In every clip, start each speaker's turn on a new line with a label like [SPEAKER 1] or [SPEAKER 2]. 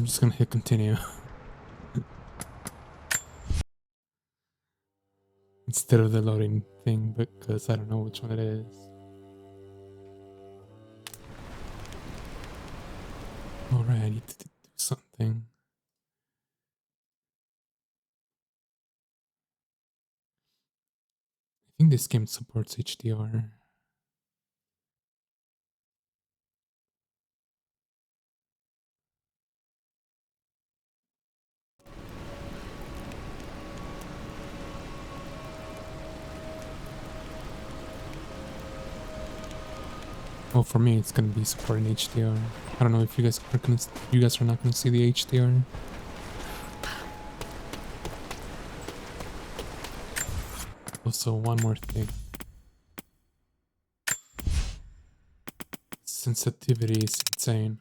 [SPEAKER 1] I'm just gonna hit continue. Instead of the loading thing, because I don't know which one it is. Alright, I need to do something. I think this game supports HDR. Well, for me, it's gonna be supporting HDR. I don't know if you guys are not gonna see the HDR. Also, one more thing. Sensitivity is insane.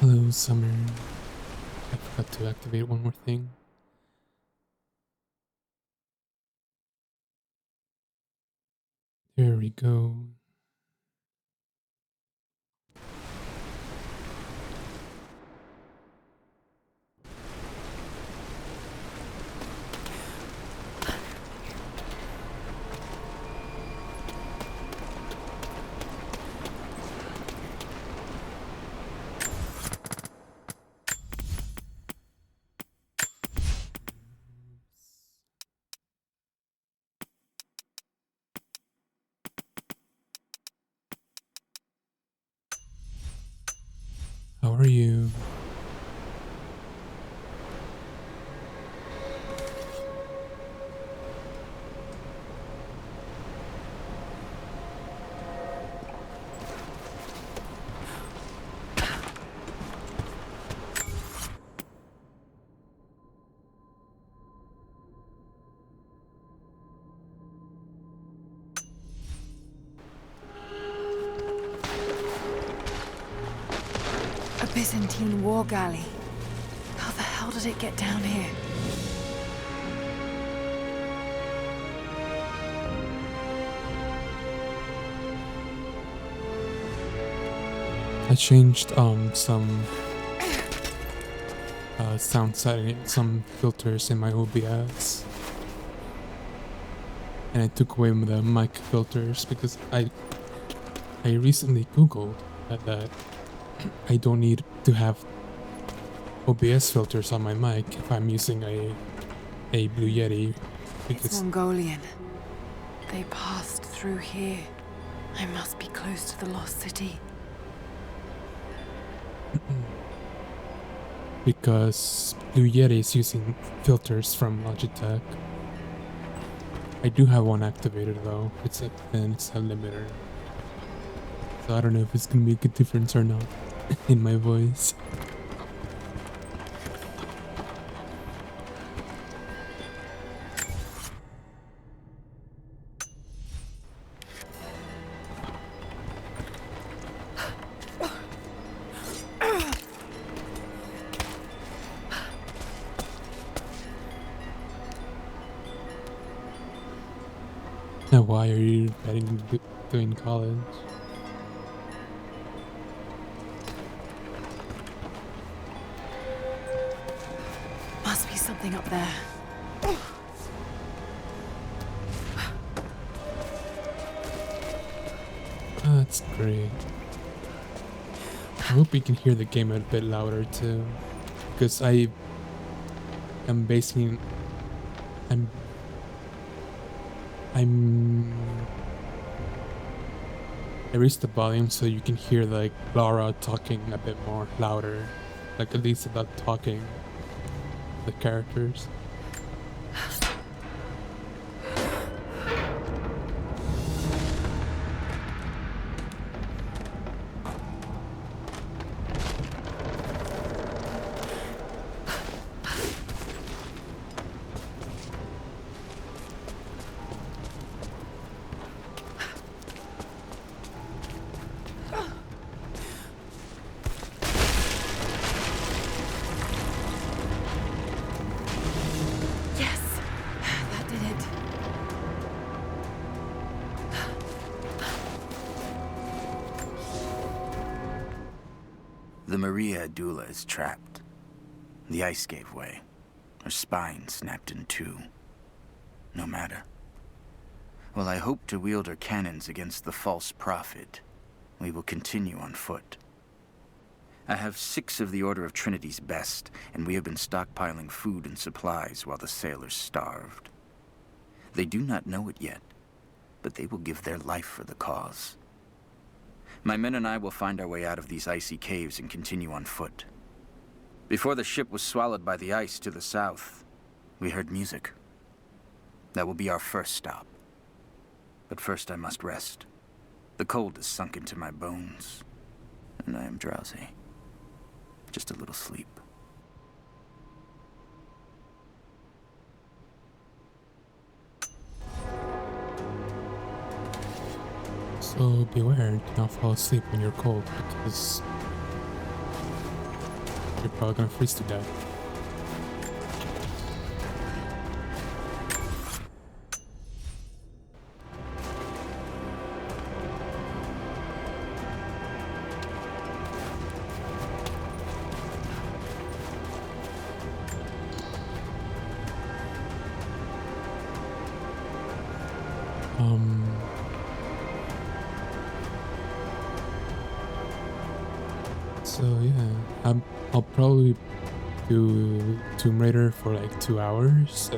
[SPEAKER 1] Hello, Summer. I forgot to activate one more thing. There we go. How are you?
[SPEAKER 2] A Byzantine war galley. How the hell did it get down here?
[SPEAKER 1] I changed some sound settings, some filters in my OBS, and I took away the mic filters because I recently googled that I don't need to have OBS filters on my mic if I'm using a Blue Yeti.
[SPEAKER 2] It's Mongolian. They passed through here. I must be close to the lost city.
[SPEAKER 1] Because Blue Yeti is using filters from Logitech. I do have one activated though. It's a limiter. So I don't know if it's gonna make a difference or not in my voice. Now, why are you doing college?
[SPEAKER 2] Must be something up there.
[SPEAKER 1] That's great. I hope you can hear the game a bit louder too, because I raised the volume so you can hear like Laura talking a bit more louder, like at least about talking the characters.
[SPEAKER 3] The Maria Adula is trapped. The ice gave way. Her spine snapped in two. No matter. While I hope to wield her cannons against the false prophet, we will continue on foot. I have 6 of the Order of Trinity's best, and we have been stockpiling food and supplies while the sailors starved. They do not know it yet, but they will give their life for the cause. My men and I will find our way out of these icy caves and continue on foot. Before the ship was swallowed by the ice to the south, we heard music. That will be our first stop. But first I must rest. The cold has sunk into my bones, and I am drowsy. Just a little sleep.
[SPEAKER 1] So beware, do not fall asleep when you're cold, because you're probably gonna freeze to death. So yeah, I'll probably do Tomb Raider for like 2 hours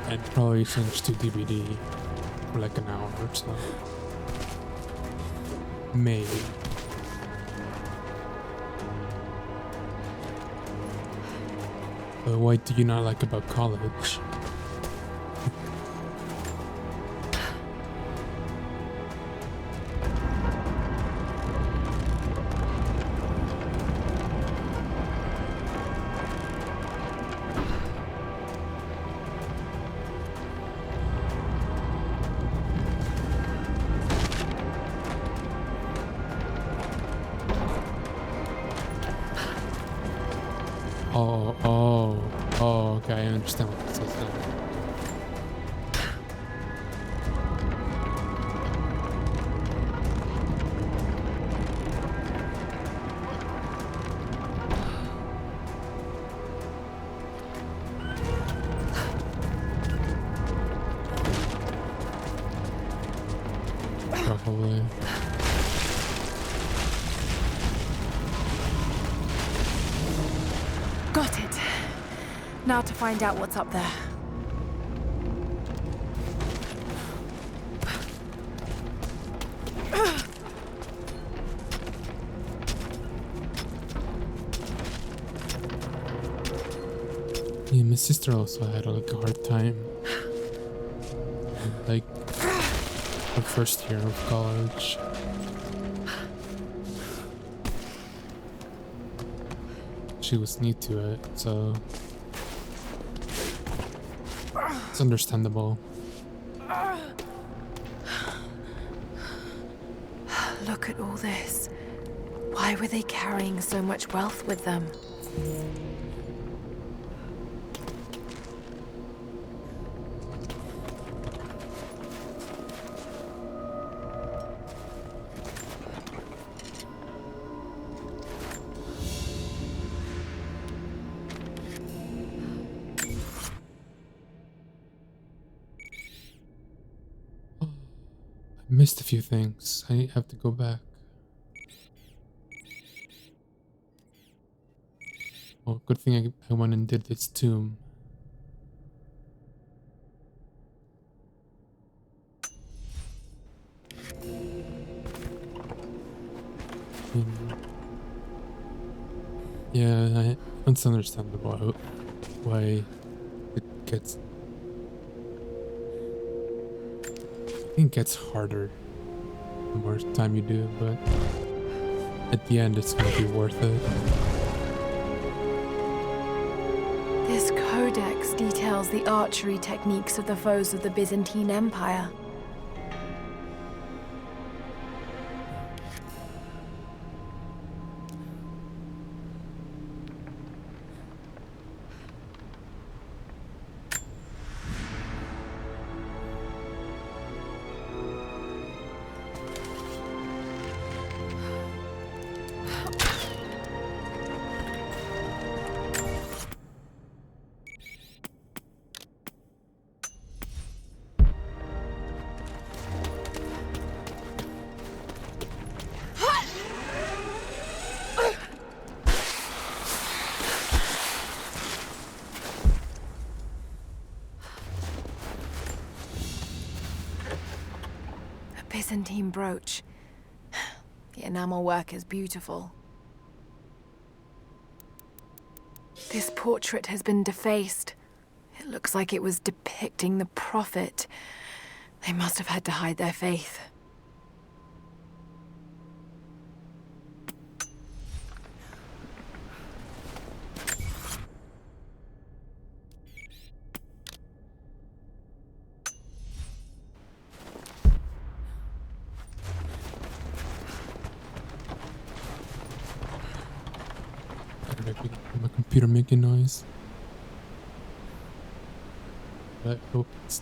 [SPEAKER 1] and probably finish to DVD for like an hour or so. Maybe. But what do you not like about college? Oh, okay, I understand what this is now. Probably.
[SPEAKER 2] Got it. Now to find out what's up there.
[SPEAKER 1] Yeah, my sister also had like a hard time. Like her first year of college. She was new to it, so it's understandable.
[SPEAKER 2] Look at all this. Why were they carrying so much wealth with them?
[SPEAKER 1] I missed a few things. I have to go back. Oh, good thing I went and did this tomb. Yeah, it's understandable why it gets. I think it gets harder the more time you do, but at the end it's gonna be worth it.
[SPEAKER 2] This codex details the archery techniques of the foes of the Byzantine Empire. Byzantine brooch. The enamel work is beautiful. This portrait has been defaced. It looks like it was depicting the Prophet. They must have had to hide their faith.
[SPEAKER 1] My computer making noise. But hope it's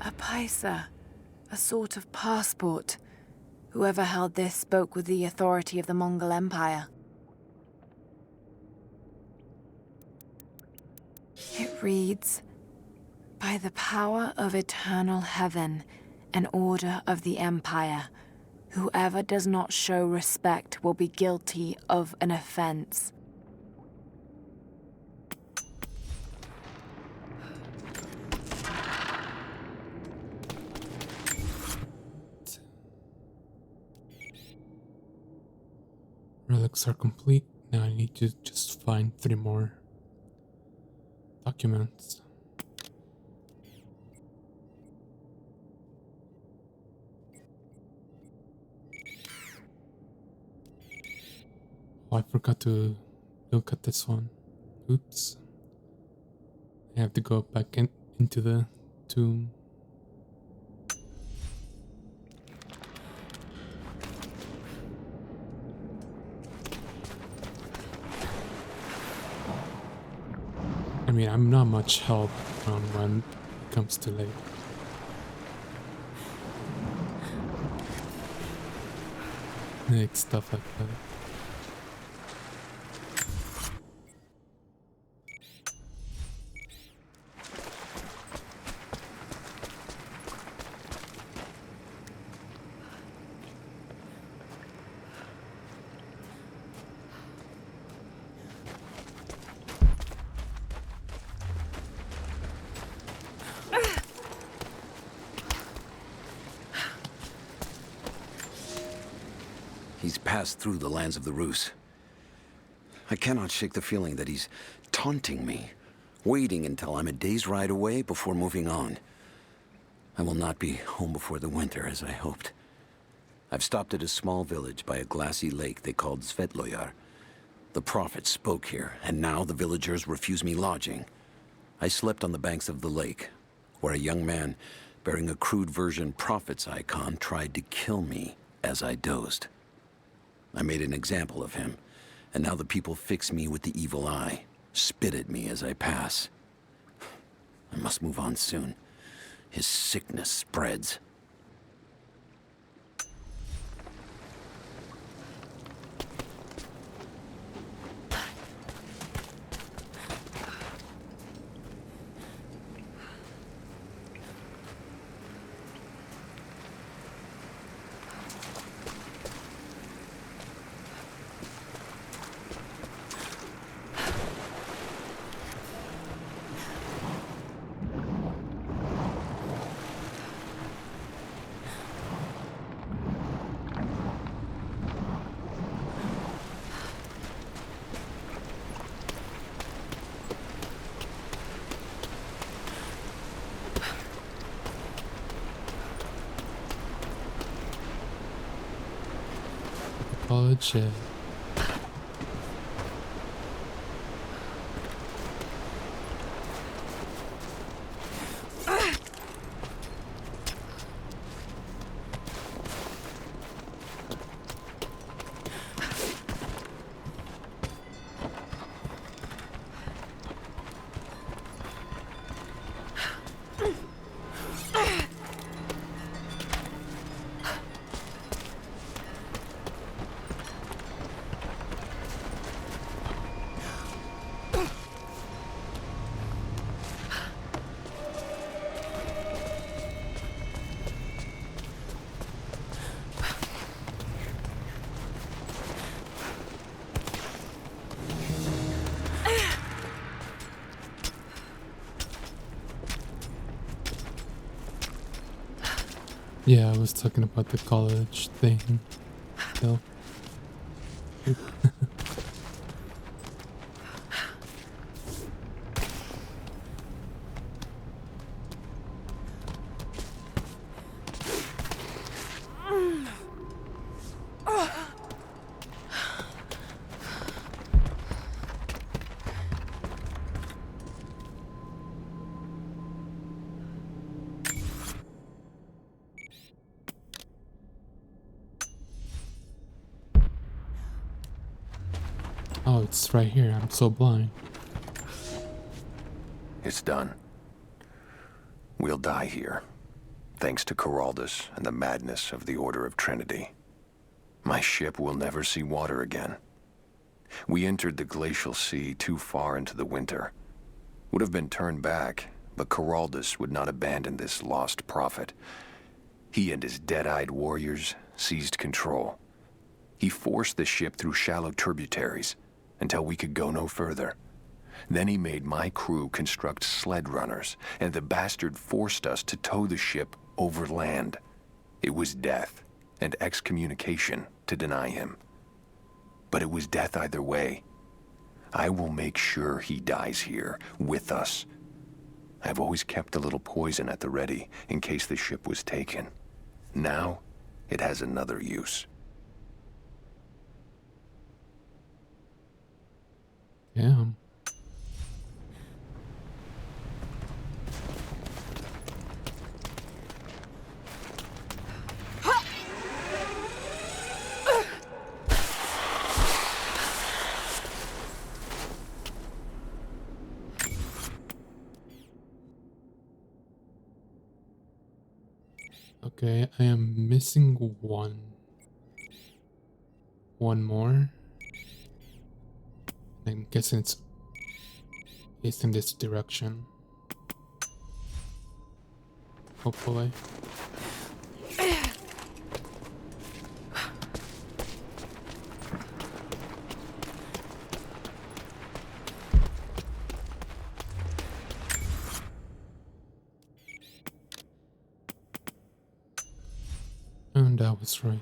[SPEAKER 2] A paisa, a sort of passport. Whoever held this spoke with the authority of the Mongol Empire. It reads, "By the power of eternal heaven and order of the Empire, whoever does not show respect will be guilty of an offense."
[SPEAKER 1] relics are complete. Now I need to just find 3 more documents. Oh, I forgot to look at this one. Oops. I have to go back into the tomb. I mean, I'm not much help when it comes to like stuff like that.
[SPEAKER 4] He's passed through the lands of the Rus. I cannot shake the feeling that he's taunting me, waiting until I'm a day's ride away before moving on. I will not be home before the winter, as I hoped. I've stopped at a small village by a glassy lake they called Svetloyar. The Prophet spoke here, and now the villagers refuse me lodging. I slept on the banks of the lake, where a young man bearing a crude version Prophet's icon tried to kill me as I dozed. I made an example of him, and now the people fix me with the evil eye, spit at me as I pass. I must move on soon. His sickness spreads.
[SPEAKER 1] college. Yeah, I was talking about the college thing. So. Oh, it's right here. I'm so blind.
[SPEAKER 5] It's done. We'll die here, thanks to Coraldus and the madness of the Order of Trinity. My ship will never see water again. We entered the glacial sea too far into the winter. Would have been turned back, but Coraldus would not abandon this lost prophet. He and his dead-eyed warriors seized control. He forced the ship through shallow tributaries until we could go no further. Then he made my crew construct sled runners, and the bastard forced us to tow the ship over land. It was death and excommunication to deny him. But it was death either way. I will make sure he dies here, with us. I've always kept a little poison at the ready in case the ship was taken. Now, it has another use.
[SPEAKER 1] Damn. Okay, I am missing one. One more. I'm guessing it's in this direction. Hopefully. And I was right.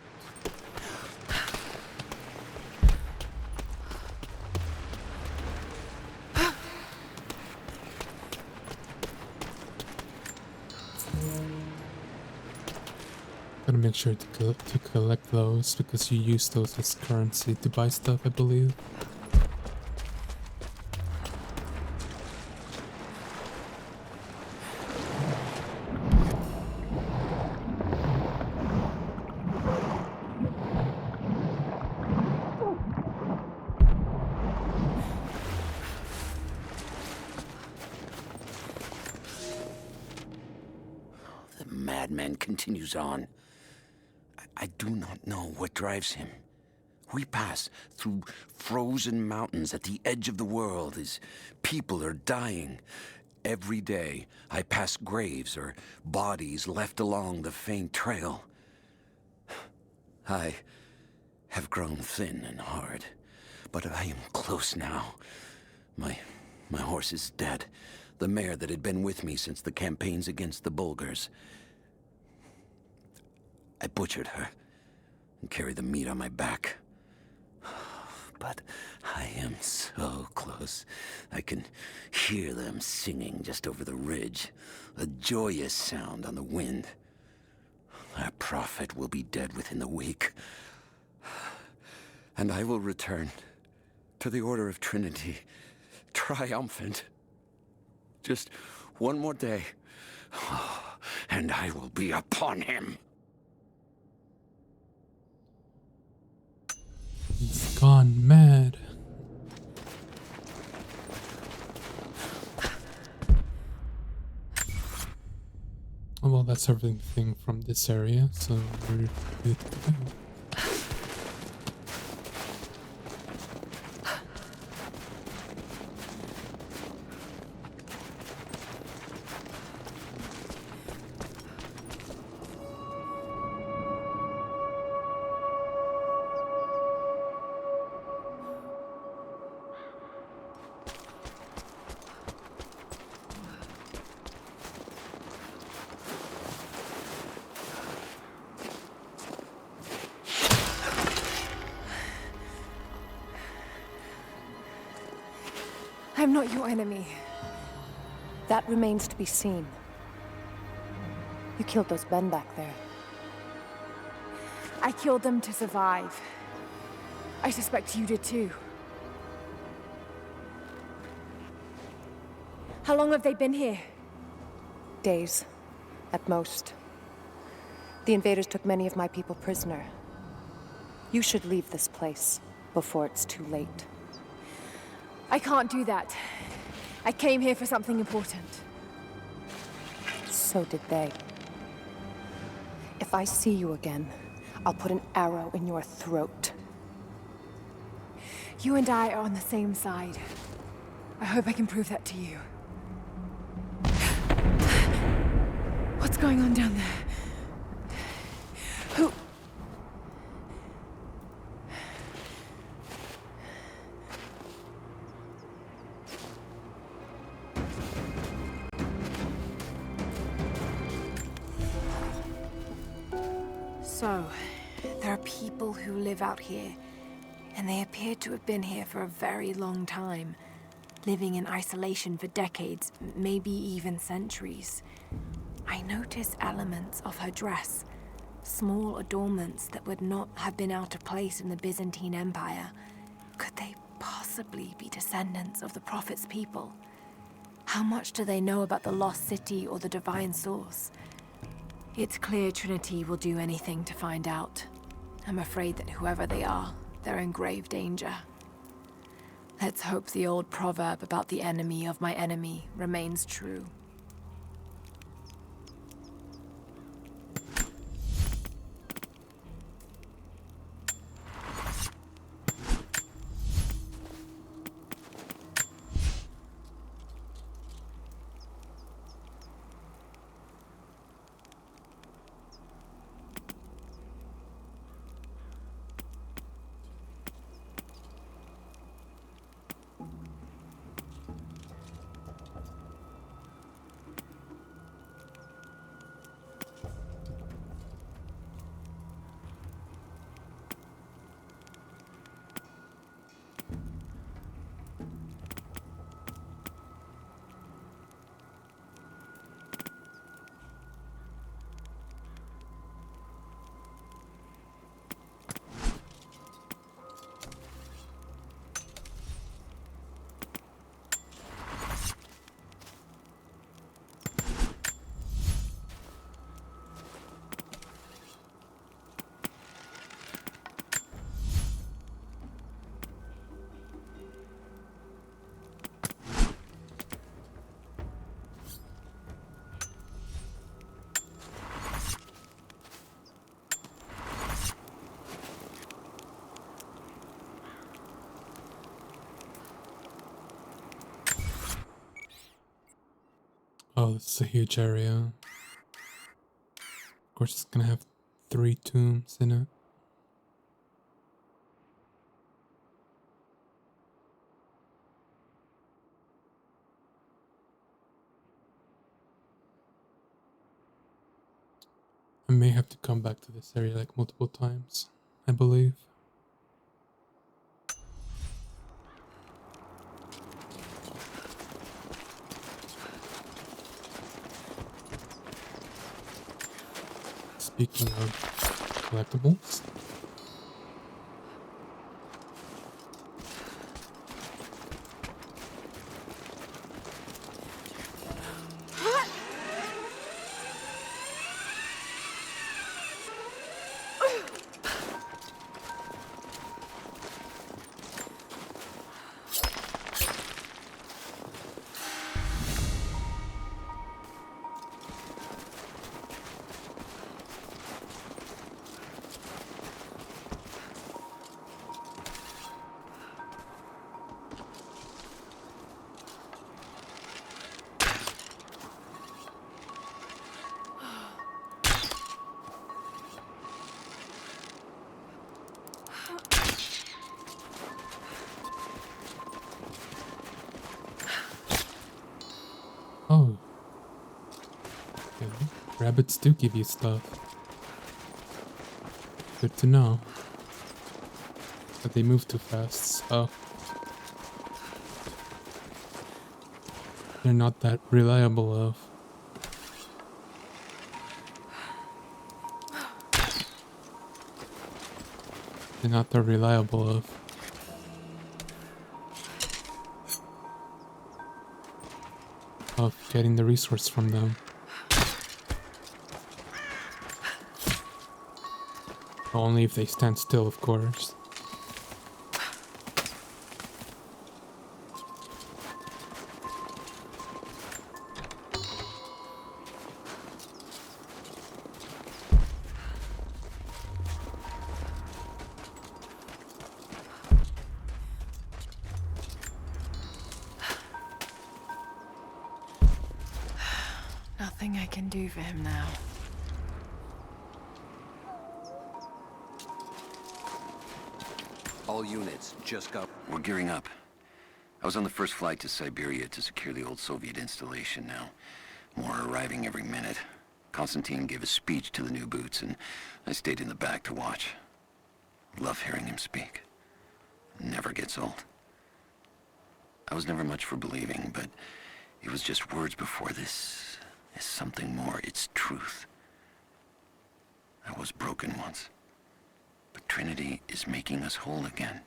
[SPEAKER 1] Gotta make sure to collect those because you use those as currency to buy stuff, I believe.
[SPEAKER 4] The madman continues on. I do not know what drives him. We pass through frozen mountains at the edge of the world as people are dying. Every day, I pass graves or bodies left along the faint trail. I have grown thin and hard, but I am close now. My horse is dead. The mare that had been with me since the campaigns against the Bulgars. I butchered her and carried the meat on my back. But I am so close. I can hear them singing just over the ridge, a joyous sound on the wind. Our prophet will be dead within the week. And I will return to the Order of Trinity, triumphant. Just one more day, and I will be upon him.
[SPEAKER 1] He's gone mad. Oh, well, that's everything from this area, so we're good to go.
[SPEAKER 2] I'm not your enemy.
[SPEAKER 6] That remains to be seen. You killed those men back there.
[SPEAKER 2] I killed them to survive. I suspect you did too. How long have they been here?
[SPEAKER 6] Days, at most. The invaders took many of my people prisoner. You should leave this place before it's too late.
[SPEAKER 2] I can't do that. I came here for something important.
[SPEAKER 6] So did they. If I see you again, I'll put an arrow in your throat.
[SPEAKER 2] You and I are on the same side. I hope I can prove that to you. What's going on down there? Who? So, there are people who live out here, and they appear to have been here for a very long time, living in isolation for decades, maybe even centuries. I notice elements of her dress, small adornments that would not have been out of place in the Byzantine Empire. Could they possibly be descendants of the Prophet's people? How much do they know about the lost city or the divine source? It's clear Trinity will do anything to find out. I'm afraid that whoever they are, they're in grave danger. Let's hope the old proverb about the enemy of my enemy remains true.
[SPEAKER 1] Oh, this is a huge area. Of course, it's gonna have 3 tombs in it. I may have to come back to this area like multiple times, I believe. Speaking of collectibles, Rabbits do give you stuff. Good to know. But they move too fast, so they're not that reliable of. They're not that reliable of getting the resource from them. Only if they stand still, of course.
[SPEAKER 2] Nothing I can do for him now.
[SPEAKER 4] All units, just got... We're gearing up. I was on the first flight to Siberia to secure the old Soviet installation now. More are arriving every minute. Konstantin gave a speech to the new boots, and I stayed in the back to watch. Love hearing him speak. Never gets old. I was never much for believing, but it was just words before. This is something more. It's truth. I was broken once. But Trinity is making us whole again,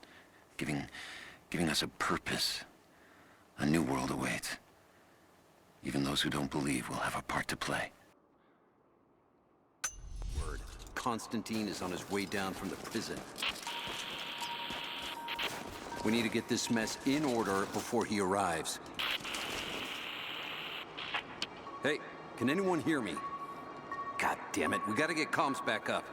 [SPEAKER 4] giving us a purpose. A new world awaits. Even those who don't believe will have a part to play. Word. Konstantin is on his way down from the prison. We need to get this mess in order before he arrives. Hey, can anyone hear me? God damn it, we gotta get comms back up.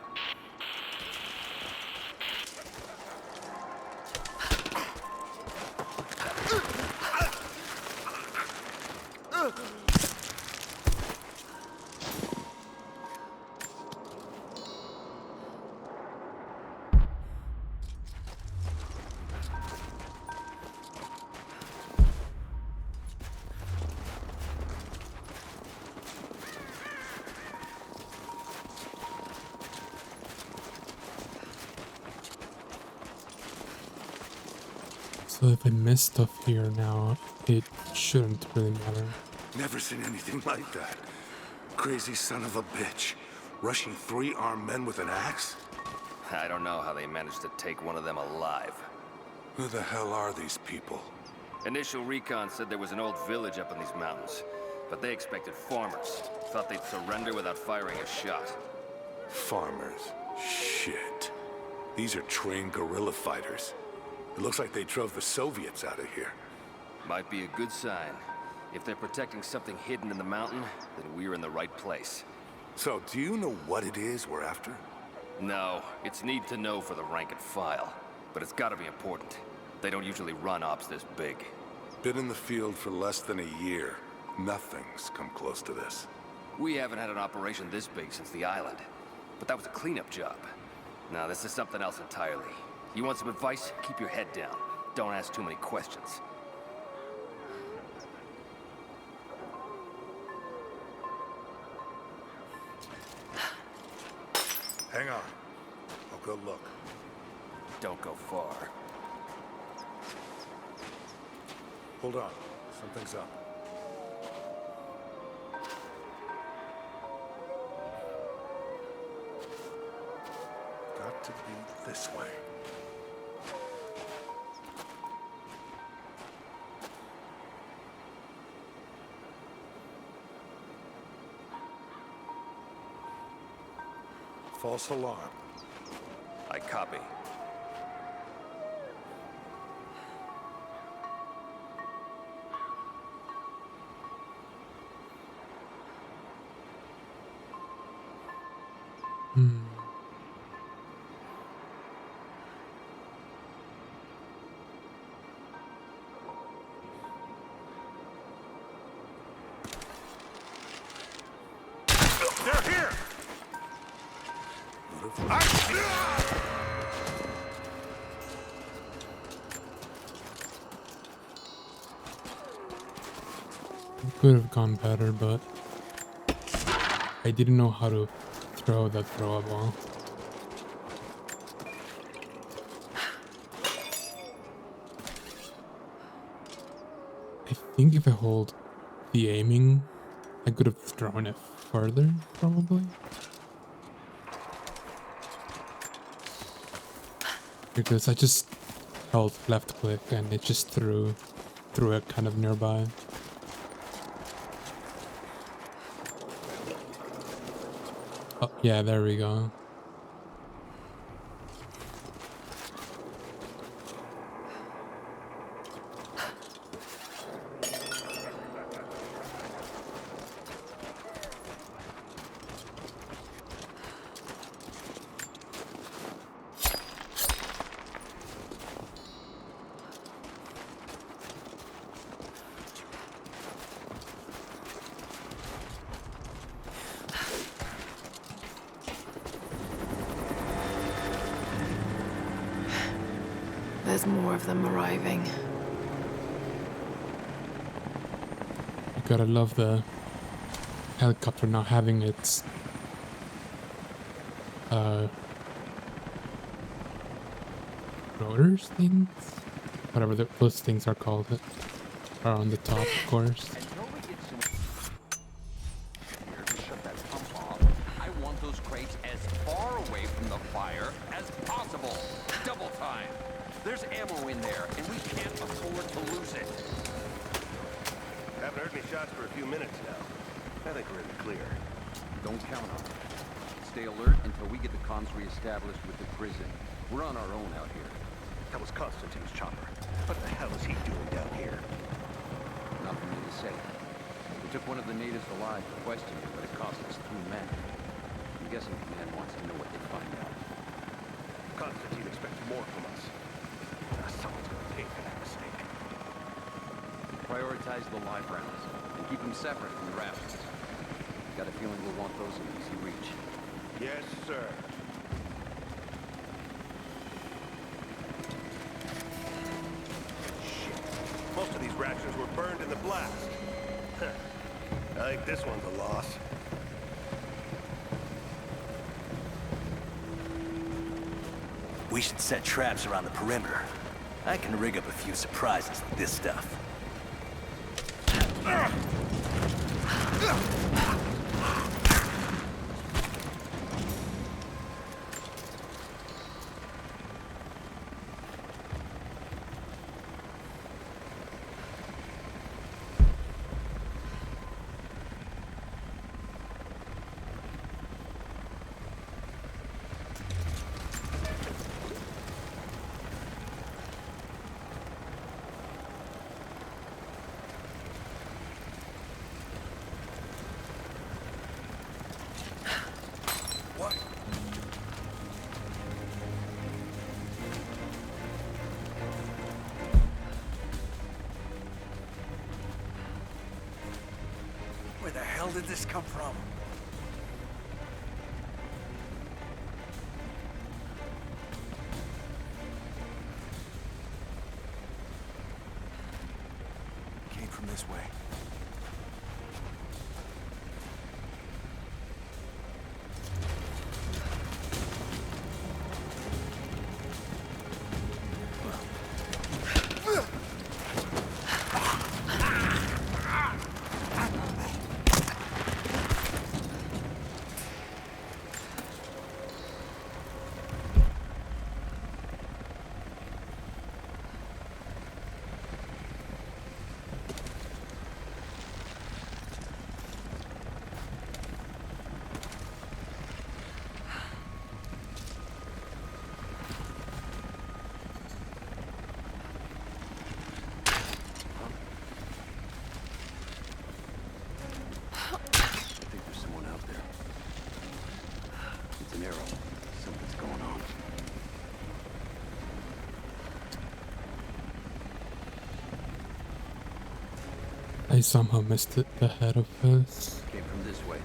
[SPEAKER 1] So if I miss stuff here now, it shouldn't really matter.
[SPEAKER 7] Never seen anything like that. Crazy son of a bitch. Rushing 3 armed men with an axe?
[SPEAKER 8] I don't know how they managed to take one of them alive.
[SPEAKER 7] Who the hell are these people?
[SPEAKER 8] Initial recon said there was an old village up in these mountains, but they expected farmers. Thought they'd surrender without firing a shot.
[SPEAKER 7] Farmers. Shit. These are trained guerrilla fighters. It looks like they drove the Soviets out of here.
[SPEAKER 8] Might be a good sign. If they're protecting something hidden in the mountain, then we're in the right place.
[SPEAKER 7] So, do you know what it is we're after?
[SPEAKER 8] No, it's need to know for the rank and file. But it's gotta be important. They don't usually run ops this big.
[SPEAKER 7] Been in the field for less than a year. Nothing's come close to this.
[SPEAKER 8] We haven't had an operation this big since the island. But that was a cleanup job. Now this is something else entirely. You want some advice? Keep your head down. Don't ask too many questions.
[SPEAKER 7] Hang on. I'll go look.
[SPEAKER 8] Don't go far.
[SPEAKER 7] Hold on. Something's up. Got to be this way. False alarm.
[SPEAKER 8] I copy.
[SPEAKER 7] They're here!
[SPEAKER 1] It could have gone better, but I I didn't know how to throw that throwable. I think if I hold the aiming, I could have thrown it further, probably. Because I just held left click and it just threw it kind of nearby. Oh, yeah, there we go.
[SPEAKER 2] There's more of them arriving.
[SPEAKER 1] You gotta love the helicopter now having its rotors things, whatever those things are called, are on the top, of course.
[SPEAKER 9] Shut that pump off. I want those crates as far away from the fire as possible. Double time. There's ammo in there, and we can't afford to lose it.
[SPEAKER 10] Haven't heard any shots for a few minutes now. I think we're in the clear.
[SPEAKER 9] Don't count on it. Stay alert until we get the comms reestablished with the prison. We're on our own out here.
[SPEAKER 10] That was Constantine's chopper. What the hell is he doing down here?
[SPEAKER 9] Not for me to say. We took one of the natives alive to question him, but it cost us 2 men. I'm guessing Command wants to know what they find out.
[SPEAKER 10] Constantine expects more from us. Someone's gonna pay for that mistake.
[SPEAKER 9] Prioritize the live rounds, and keep them separate from the rations. Got a feeling we'll want those in easy reach.
[SPEAKER 10] Yes, sir. Shit. Most of these rations were burned in the blast. I think this one's a loss.
[SPEAKER 11] We should set traps around the perimeter. I can rig up a few surprises with this stuff. Where the hell did this come from? Came from this way.
[SPEAKER 9] Something's going on.
[SPEAKER 1] I somehow missed it ahead of us.
[SPEAKER 9] Came from this way.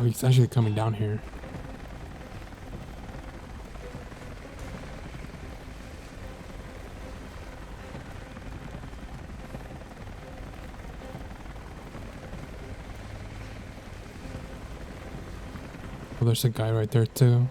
[SPEAKER 1] Oh, he's actually coming down here. Oh, there's a guy right there too.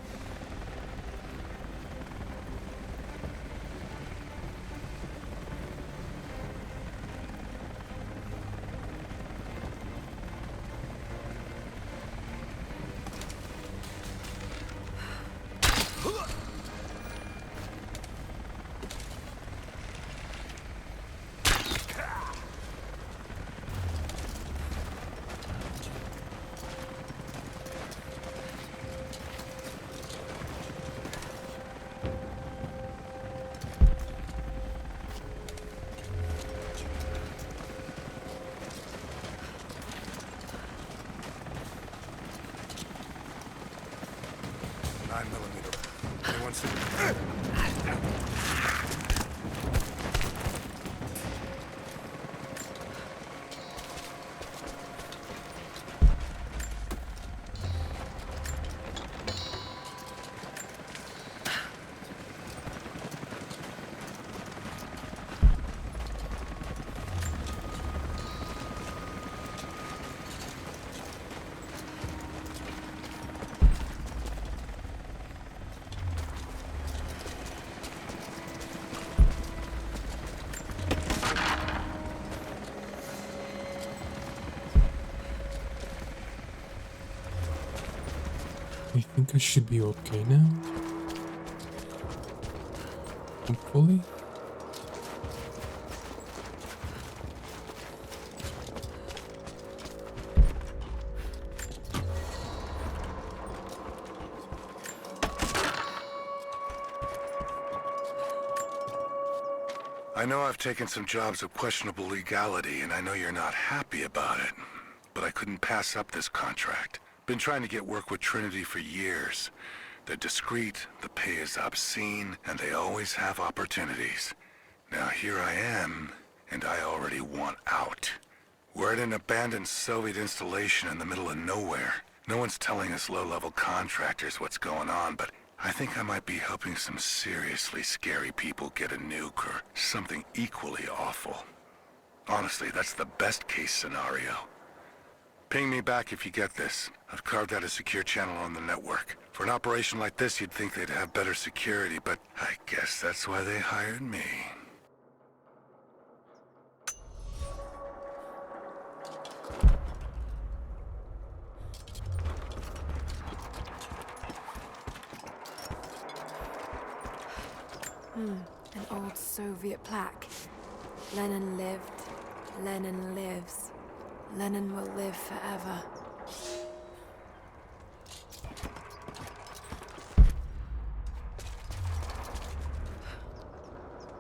[SPEAKER 1] I think I should be okay now. Hopefully.
[SPEAKER 7] I know I've taken some jobs of questionable legality, and I know you're not happy about it. But I couldn't pass up this contract. Been trying to get work with Trinity for years. They're discreet, the pay is obscene, and they always have opportunities. Now here I am, and I already want out. We're at an abandoned Soviet installation in the middle of nowhere. No one's telling us low-level contractors what's going on, but I think I might be helping some seriously scary people get a nuke or something equally awful. Honestly, that's the best-case scenario. Ping me back if you get this. I've carved out a secure channel on the network. For an operation like this, you'd think they'd have better security, but I guess that's why they hired me.
[SPEAKER 2] An old Soviet plaque. Lenin lived. Lenin lives. Lenin will live forever.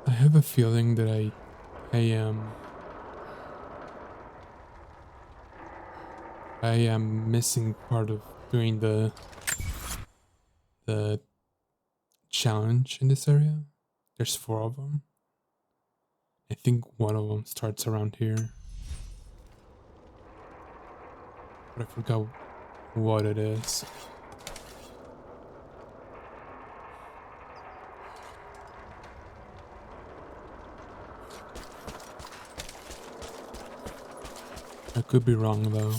[SPEAKER 1] I have a feeling that I am missing part of doing the challenge in this area. There's 4 of them. I think one of them starts around here. But I forgot what it is. I could be wrong though.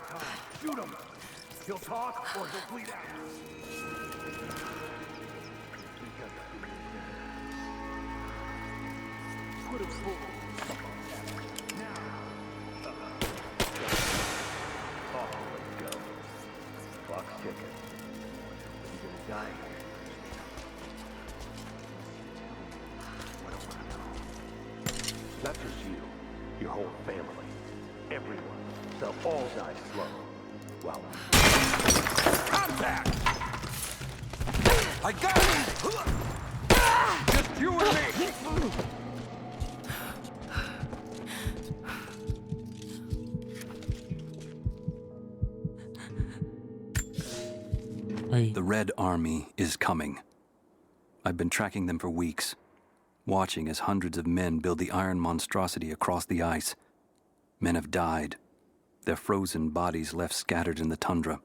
[SPEAKER 10] time. Shoot him. He'll talk or he'll bleed out. Put him full. Now. Oh, let's go. Clock's ticking. He's gonna die here. What do I know? Not just you. Your whole family. Everyone. They'll all die slow. Well. Contact!
[SPEAKER 9] I got it! Just you and me!
[SPEAKER 12] The Red Army is coming. I've been tracking them for weeks, watching as hundreds of men build the iron monstrosity across the ice. Men have died, their frozen bodies left scattered in the tundra.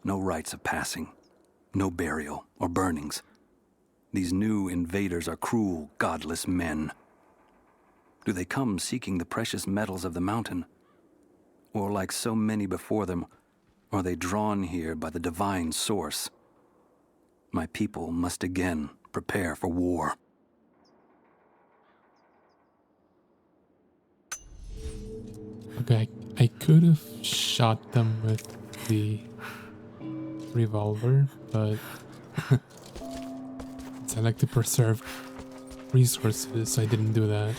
[SPEAKER 12] No rites of passing, no burial or burnings. These new invaders are cruel, godless men. Do they come seeking the precious metals of the mountain? Or like so many before them, are they drawn here by the divine source? My people must again prepare for war.
[SPEAKER 1] Okay, I could have shot them with the revolver, but since I like to preserve resources, I didn't do that.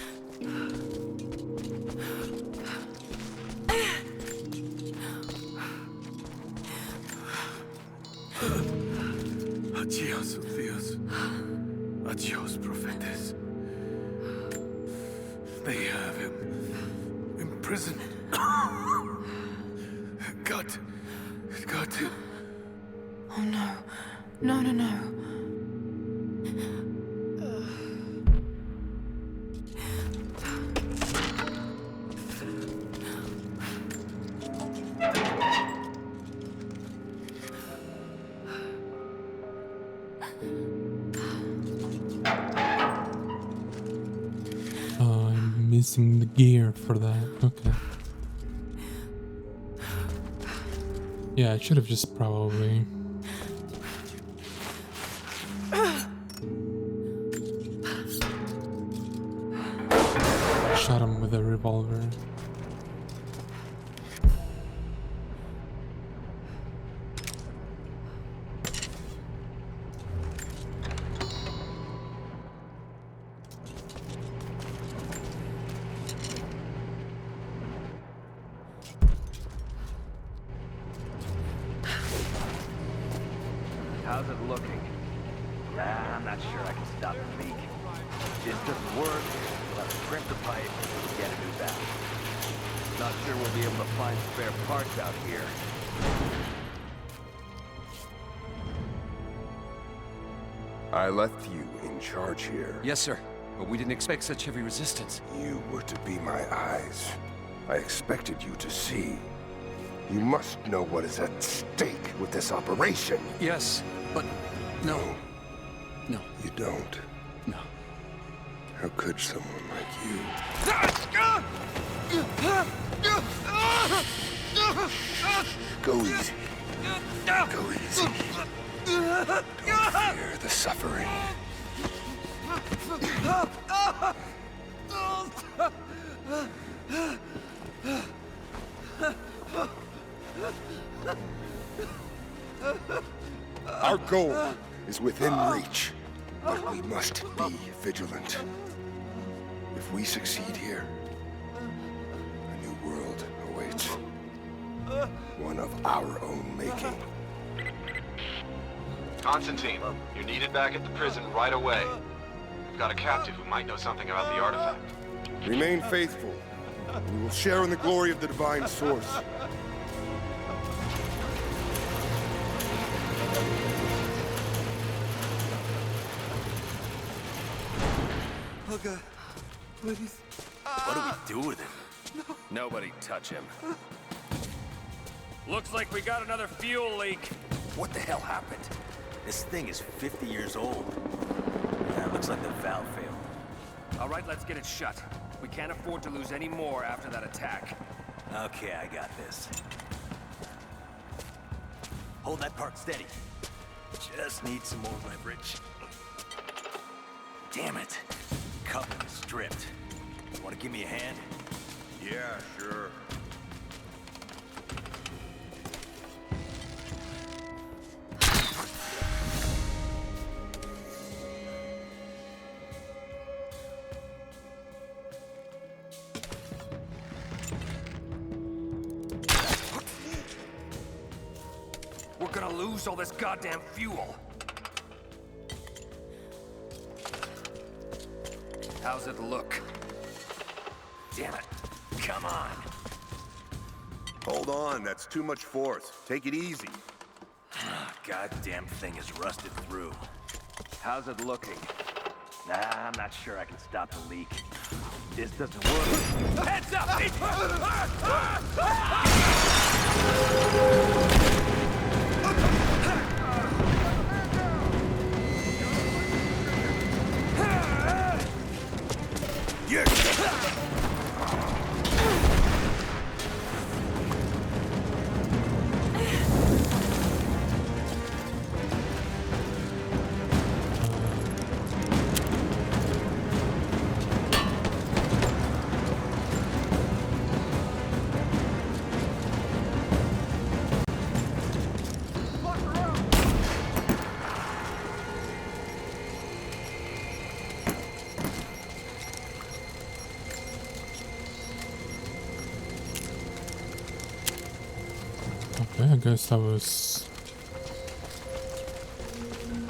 [SPEAKER 10] Adios, Ulfios. Adios, Prophetes. They have him imprisoned. Got to.
[SPEAKER 2] Oh no. No, no, no.
[SPEAKER 1] I'm missing the gear for that. Okay. Yeah, I should have just probably... shot him with a revolver.
[SPEAKER 11] How's it looking? Nah, I'm not sure I can stop the leak. If this doesn't work, we'll have to crimp the pipe and get a new valve. Not sure we'll be able to find spare parts out here.
[SPEAKER 13] I left you in charge here.
[SPEAKER 9] Yes, sir. But we didn't expect such heavy resistance.
[SPEAKER 13] You were to be my eyes. I expected you to see. You must know what is at stake with this operation.
[SPEAKER 9] Yes, but no. No.
[SPEAKER 13] You don't.
[SPEAKER 9] No.
[SPEAKER 13] How could someone like you? Go easy. Go easy. Don't fear the suffering. Our goal is within reach, but we must be vigilant. If we succeed here, a new world awaits. One of our own making.
[SPEAKER 14] Constantine, you're needed back at the prison right away. We've got a captive who might know something about the artifact.
[SPEAKER 13] Remain faithful. We will share in the glory of the divine source.
[SPEAKER 11] Oh God, please. What do we do with him?
[SPEAKER 8] Nobody touch him. Looks like we got another fuel leak.
[SPEAKER 11] What the hell happened? This thing is 50 years old. Yeah, it looks like the valve failed.
[SPEAKER 8] All right, let's get it shut. We can't afford to lose any more after that attack.
[SPEAKER 11] Okay, I got this. Hold that part steady. Just need some more leverage. Damn it. Coupling is stripped. You want to give me a hand?
[SPEAKER 10] Yeah, sure.
[SPEAKER 8] We're gonna lose all this goddamn fuel. How's it look?
[SPEAKER 11] Damn it. Come on.
[SPEAKER 10] Hold on, that's too much force. Take it easy.
[SPEAKER 11] Goddamn thing is rusted through.
[SPEAKER 8] How's it looking?
[SPEAKER 11] Nah, I'm not sure I can stop the leak. This doesn't work.
[SPEAKER 8] Heads up!
[SPEAKER 1] Okay, I guess that was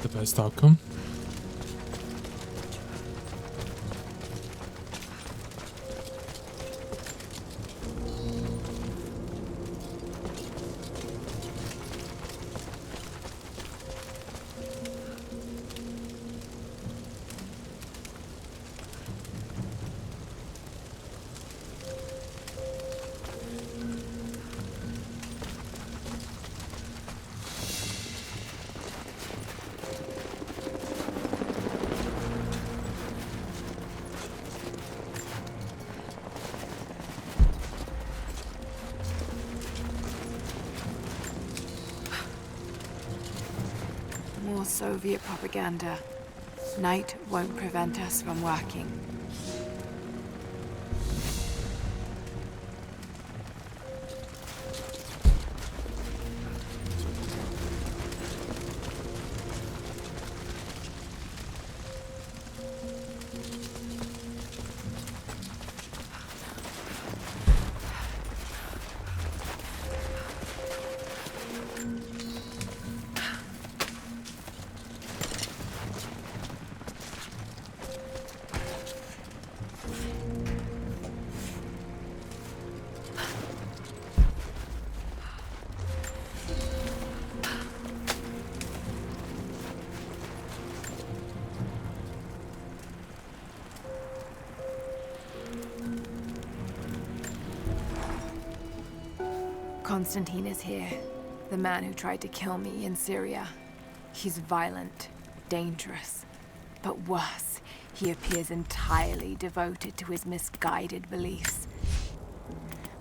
[SPEAKER 1] the best outcome.
[SPEAKER 2] More Soviet propaganda. Night won't prevent us from working. Konstantin is here, the man who tried to kill me in Syria. He's violent, dangerous, but worse, he appears entirely devoted to his misguided beliefs.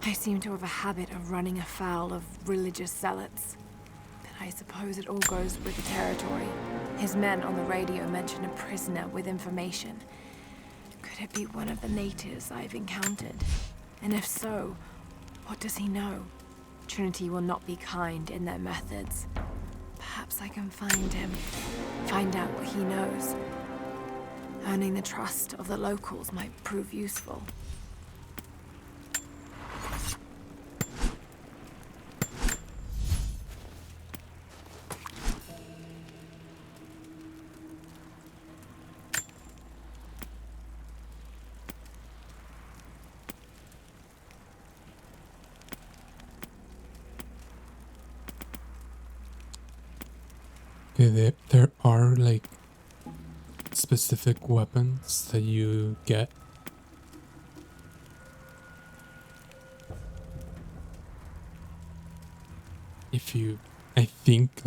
[SPEAKER 2] I seem to have a habit of running afoul of religious zealots, but I suppose it all goes with the territory. His men on the radio mention a prisoner with information. Could it be one of the natives I've encountered? And if so, what does he know? Trinity will not be kind in their methods. Perhaps I can find him, find out what he knows. Earning the trust of the locals might prove useful.
[SPEAKER 1] Okay, there are like specific weapons that you get. If you, I think,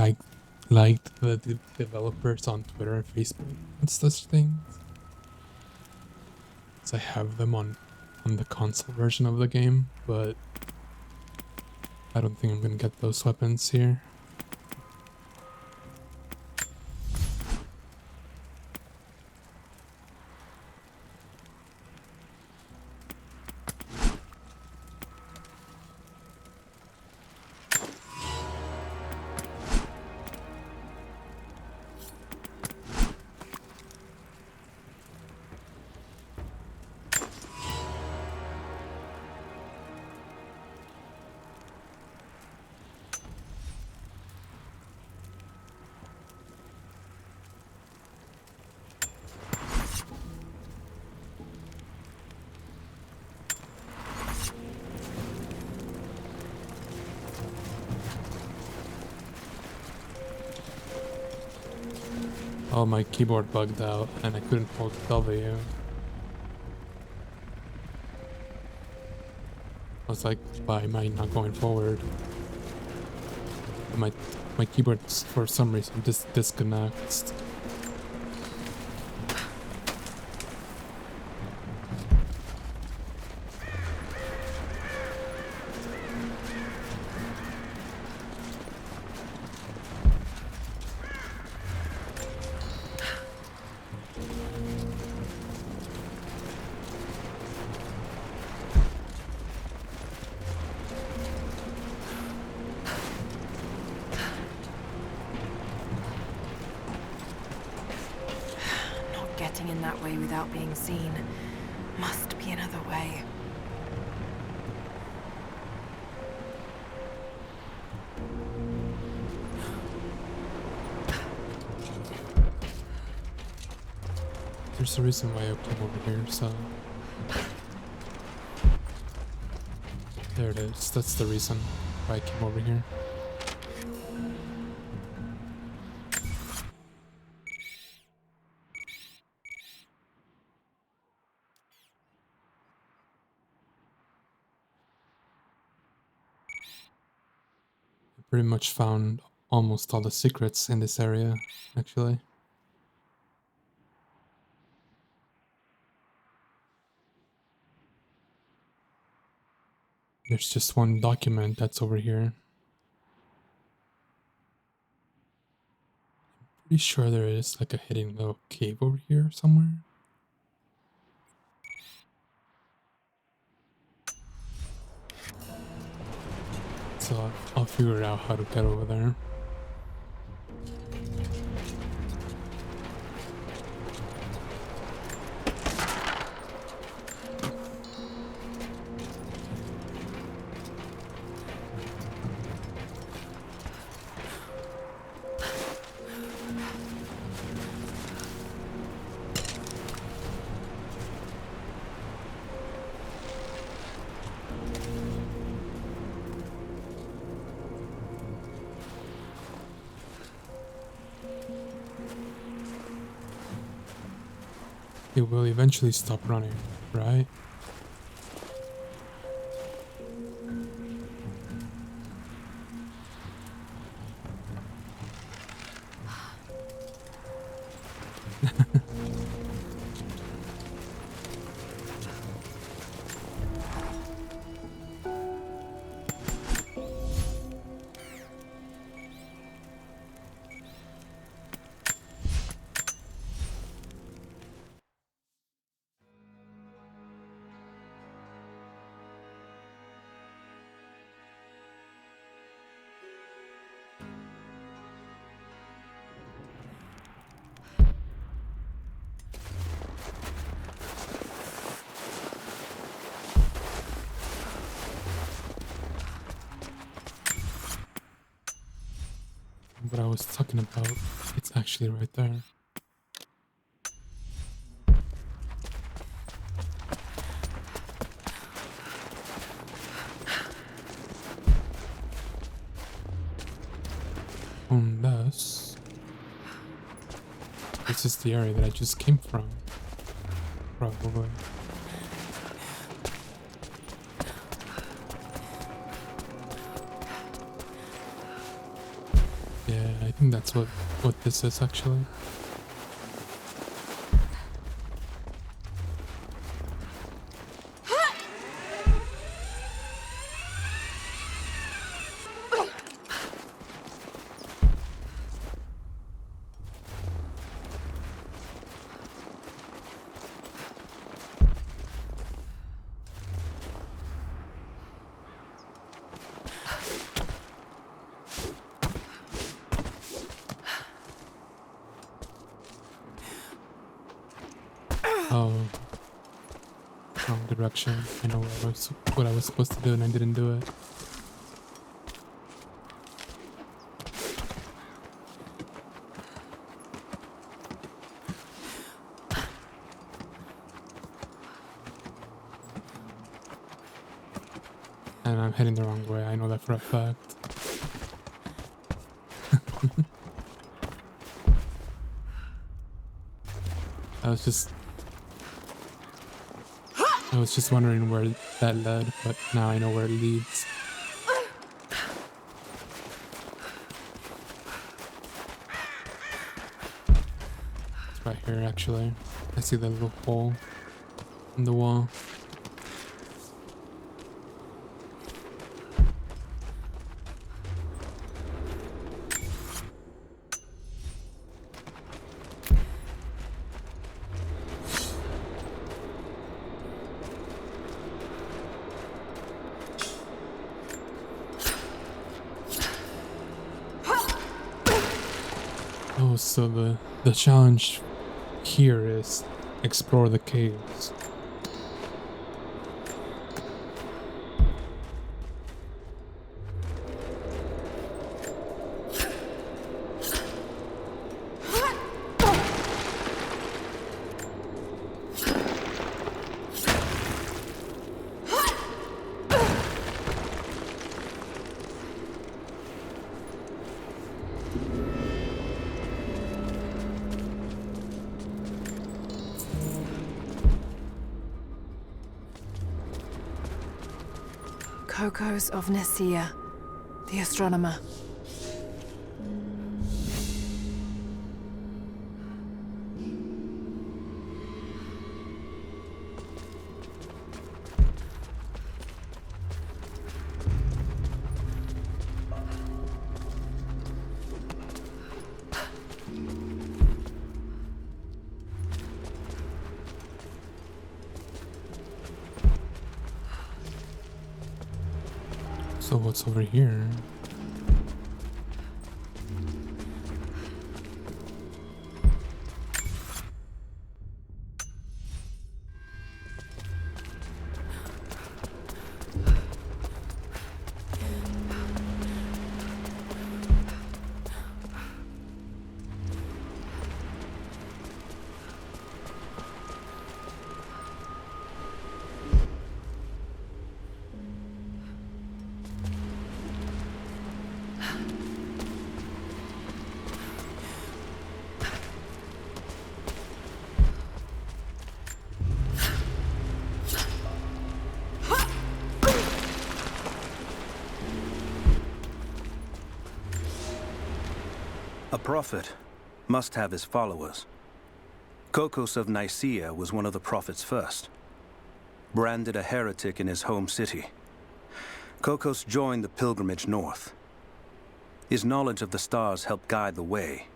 [SPEAKER 1] liked the developers on Twitter and Facebook and such things. So I have them on the console version of the game, but I don't think I'm gonna get those weapons here. Oh, my keyboard bugged out and I couldn't hold W. I was like, why am I not going forward? My keyboard for some reason just disconnects.
[SPEAKER 2] Getting in that way without being seen. Must be another way.
[SPEAKER 1] There's a reason why I came over here, so... There it is. That's the reason why I came over here. Pretty much found almost all the secrets in this area, actually. There's just one document that's over here. I'm pretty sure there is like a hidden little cave over here somewhere. So I'll figure out how to get over there. It will eventually stop running, right? What I was talking about, it's actually right there. Unless this is the area that I just came from, probably. Yeah, I think that's what this is actually. Oh, wrong direction. I know what I was supposed to do and I didn't do it. And I'm heading the wrong way. I know that for a fact. I was just wondering where that led, but now I know where it leads. It's right here, actually. I see the little hole in the wall. Oh, so the challenge here is explore the caves.
[SPEAKER 2] Kokos of Nicaea, the astronomer.
[SPEAKER 1] So what's over here?
[SPEAKER 15] A prophet must have his followers. Kokos of Nicaea was one of the prophets first. Branded a heretic in his home city, Kokos joined the pilgrimage north. His knowledge of the stars helped guide the way.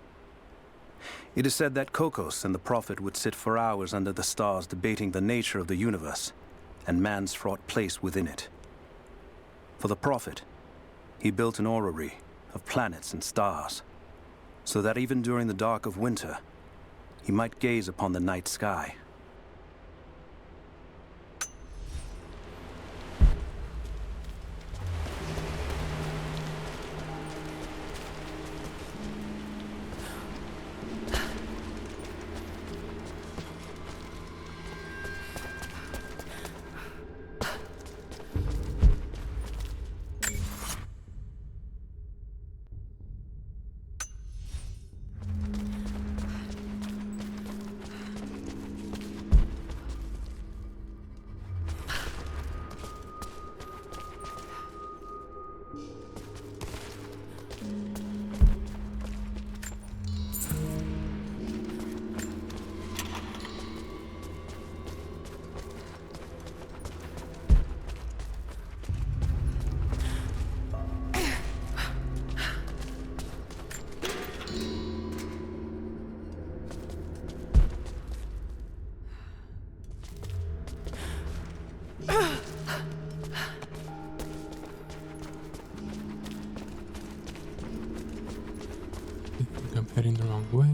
[SPEAKER 15] It is said that Kokos and the prophet would sit for hours under the stars debating the nature of the universe and man's fraught place within it. For the prophet, he built an orrery of planets and stars, so that even during the dark of winter, he might gaze upon the night sky. I'm heading the wrong way.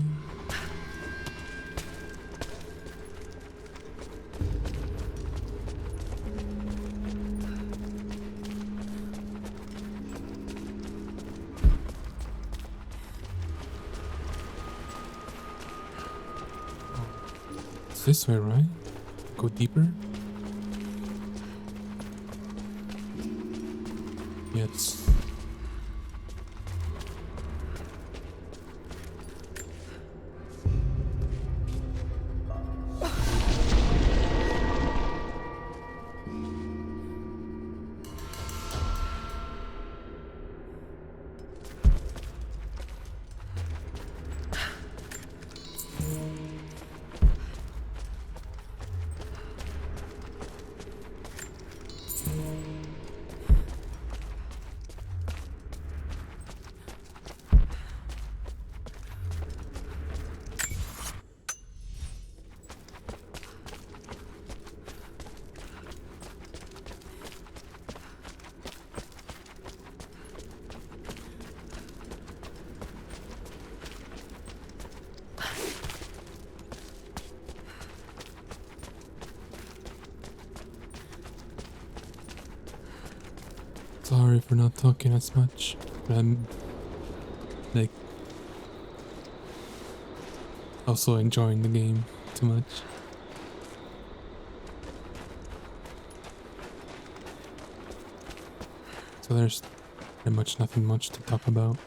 [SPEAKER 15] It's this way, right? Go deeper? Yes.
[SPEAKER 1] sorry for not talking as much. But I'm like also enjoying the game too much. So there's pretty much nothing much to talk about.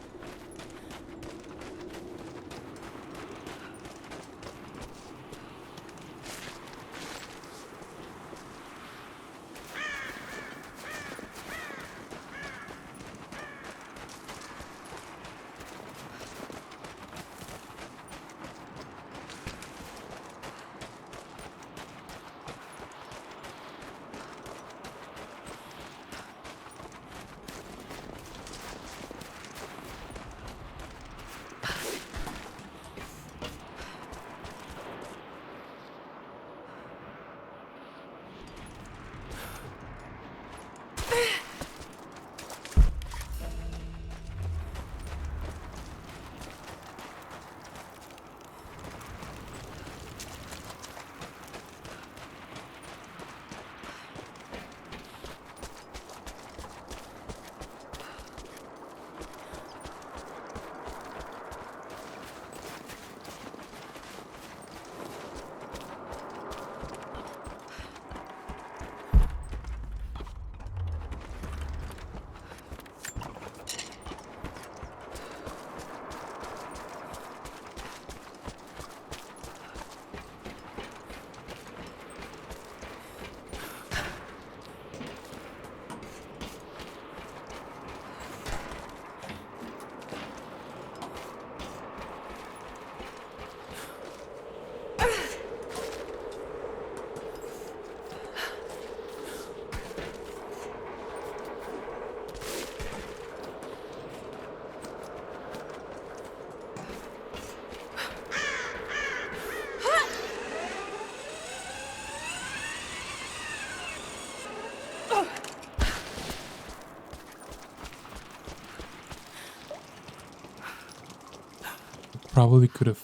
[SPEAKER 1] Probably could have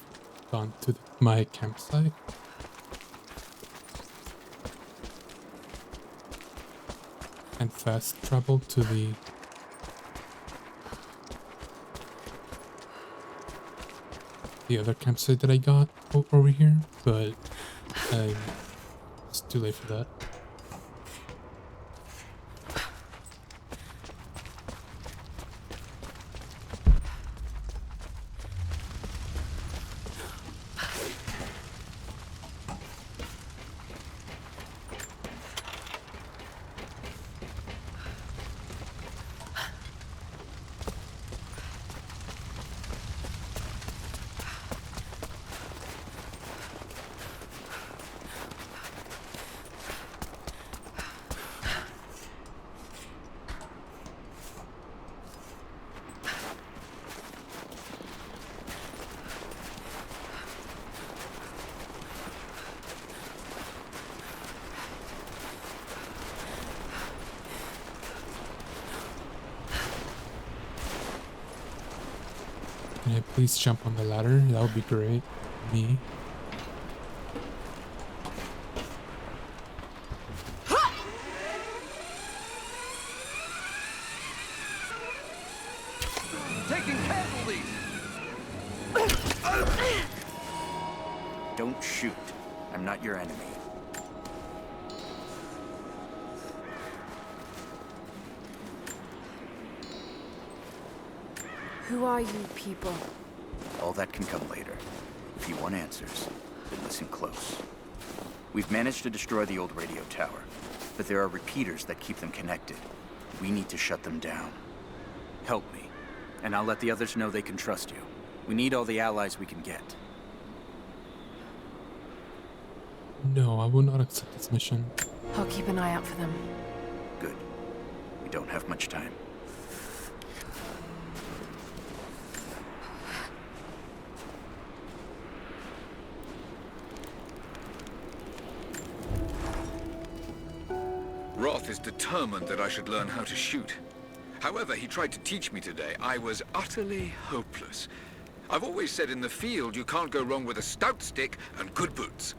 [SPEAKER 1] gone to my campsite. And fast travel to the other campsite that I got over here, but it's too late for that. Can I please jump on the ladder? That would be great. Me.
[SPEAKER 9] Taking casualties!
[SPEAKER 3] Don't shoot. I'm not your enemy.
[SPEAKER 2] Who are you people?
[SPEAKER 3] All that can come later. If you want answers, then listen close. We've managed to destroy the old radio tower, but there are repeaters that keep them connected. We need to shut them down. Help me, and I'll let the others know they can trust you. We need all the allies we can get.
[SPEAKER 1] No, I will not accept this mission.
[SPEAKER 2] I'll keep an eye out for them.
[SPEAKER 3] Good. We don't have much time.
[SPEAKER 16] Roth is determined that I should learn how to shoot. However, he tried to teach me today. I was utterly hopeless. I've always said in the field you can't go wrong with a stout stick and good boots.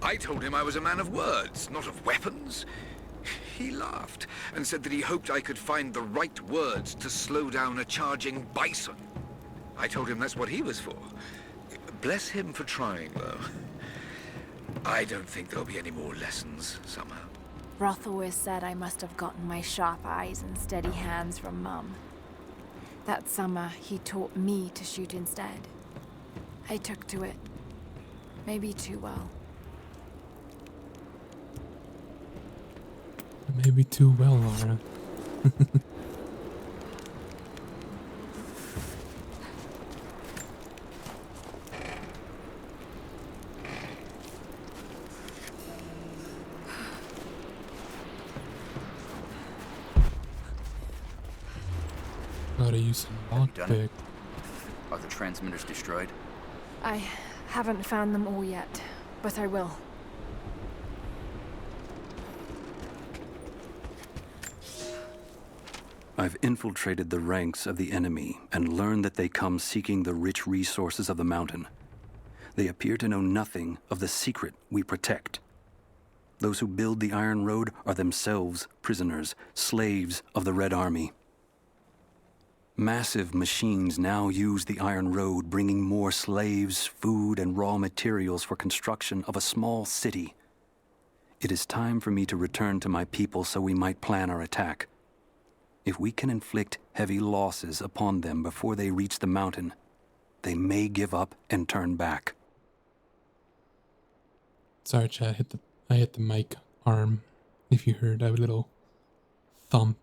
[SPEAKER 16] I told him I was a man of words, not of weapons. He laughed and said that he hoped I could find the right words to slow down a charging bison. I told him that's what he was for. Bless him for trying, though. I don't think there'll be any more lessons, somehow.
[SPEAKER 2] Roth always said I must have gotten my sharp eyes and steady hands from Mum. That summer, he taught me to shoot instead. I took to it. Maybe too well.
[SPEAKER 1] Maybe too well, Lara. Gotta use some lockpick.
[SPEAKER 3] Are the transmitters destroyed?
[SPEAKER 2] I haven't found them all yet, but I will.
[SPEAKER 12] I've infiltrated the ranks of the enemy and learned that they come seeking the rich resources of the mountain. They appear to know nothing of the secret we protect. Those who build the Iron Road are themselves prisoners, slaves of the Red Army. Massive machines now use the Iron Road, bringing more slaves, food, and raw materials for construction of a small city. It is time for me to return to my people so we might plan our attack. If we can inflict heavy losses upon them before they reach the mountain, they may give up and turn back.
[SPEAKER 1] Sorry, chat. I hit the mic arm. If you heard a little thump.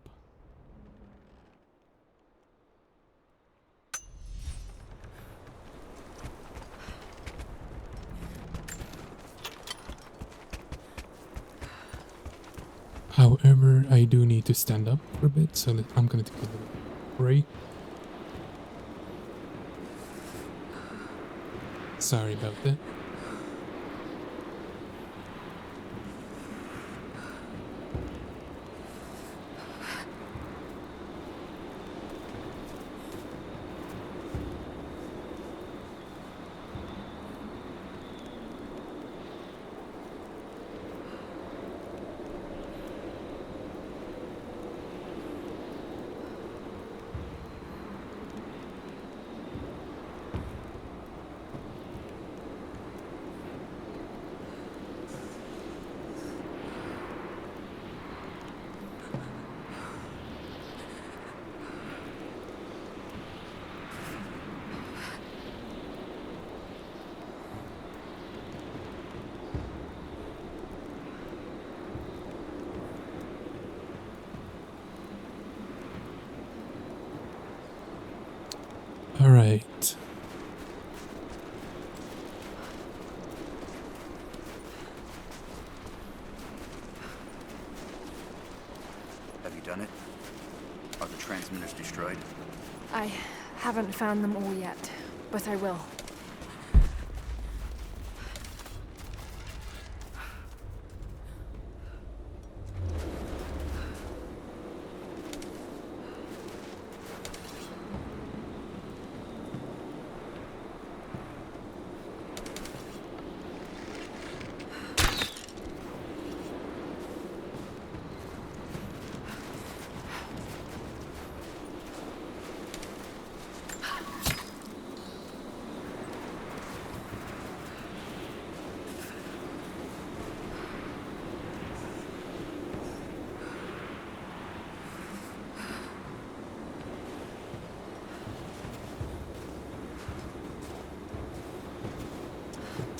[SPEAKER 1] However, I do need to stand up for a bit, so I'm gonna take a little break. Sorry about that. All right.
[SPEAKER 3] Have you done it? Are the transmitters destroyed?
[SPEAKER 2] I haven't found them all yet, but I will.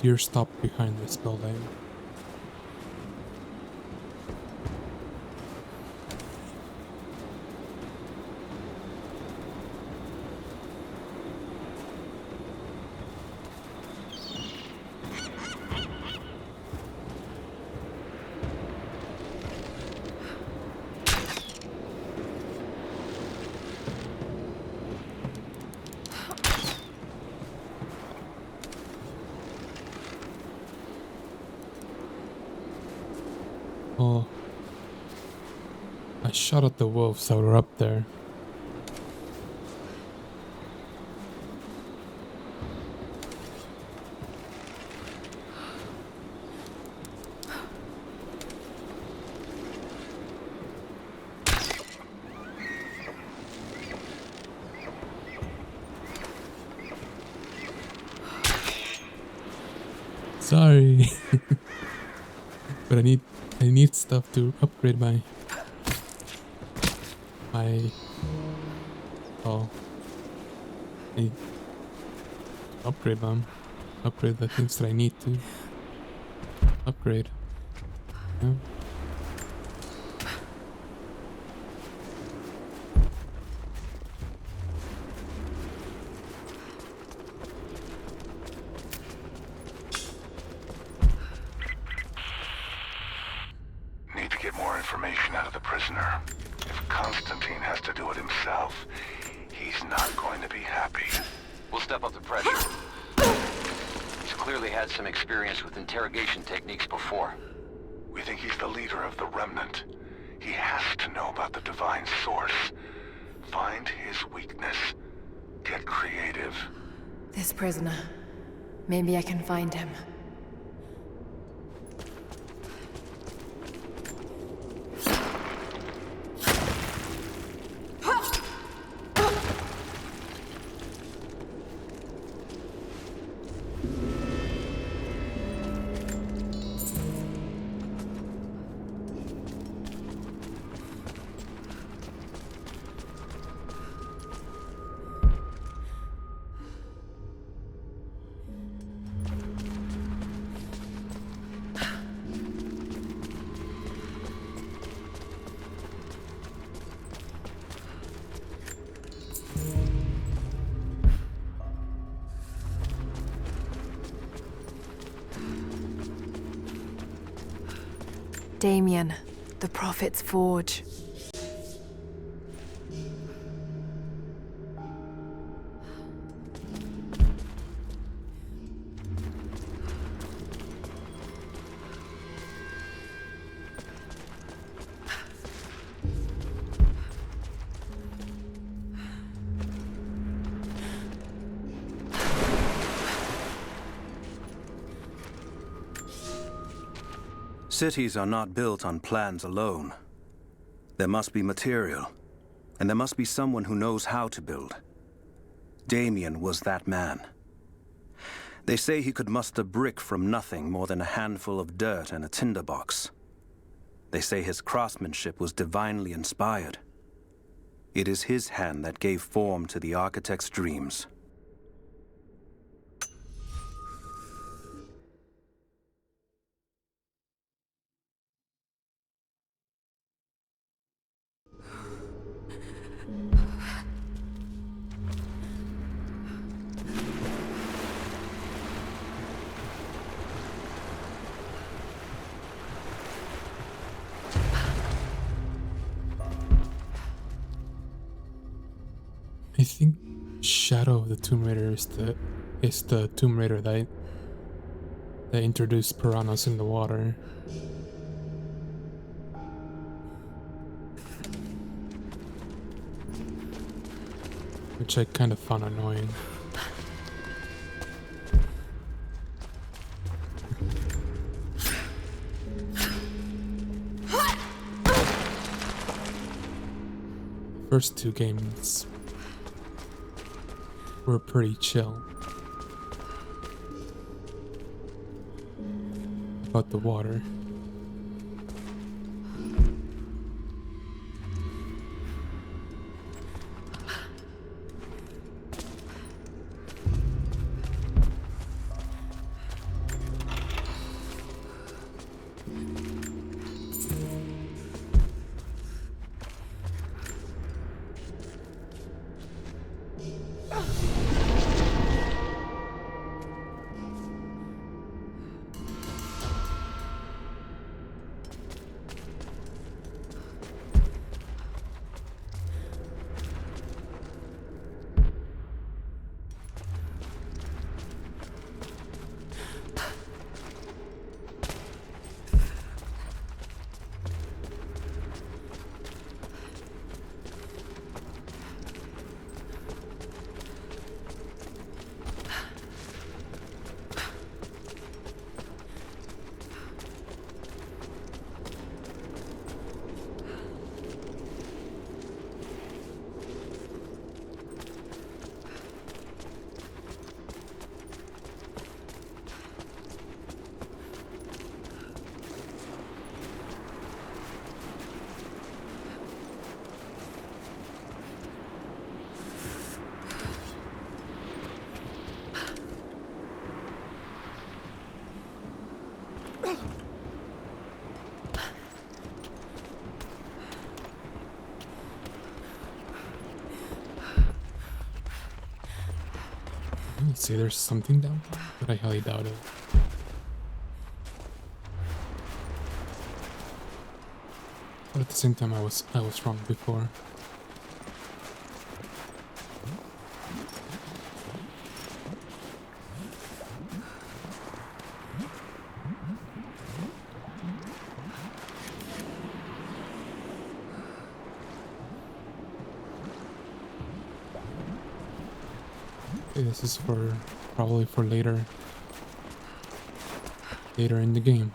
[SPEAKER 1] Deer stopped behind this building. Oh, I shot at the wolves that were up there. Sorry. But I need stuff to upgrade my oh, I need to upgrade them. Upgrade the things that I need to upgrade. Yeah.
[SPEAKER 7] Need to get more information out of the prisoner. If Constantine has to do it himself, he's not going to be happy.
[SPEAKER 14] We'll step up the pressure. He's clearly had some experience with interrogation techniques before.
[SPEAKER 7] We think he's the leader of the Remnant. He has to know about the Divine Source. Find his weakness. Get creative.
[SPEAKER 2] This prisoner. Maybe I can find him. Damien, the Prophet's Forge.
[SPEAKER 15] Cities are not built on plans alone. There must be material, and there must be someone who knows how to build. Damien was that man. They say he could muster brick from nothing more than a handful of dirt and a tinderbox. They say his craftsmanship was divinely inspired. It is his hand that gave form to the architect's dreams.
[SPEAKER 1] I think Shadow of the Tomb Raider is the Tomb Raider that introduced piranhas in the water. Which I kind of found annoying. First two games were pretty chill about the water. Let's say there's something down there, but I highly doubt it. But at the same time, I was wrong before. Okay, this is probably for later in the game.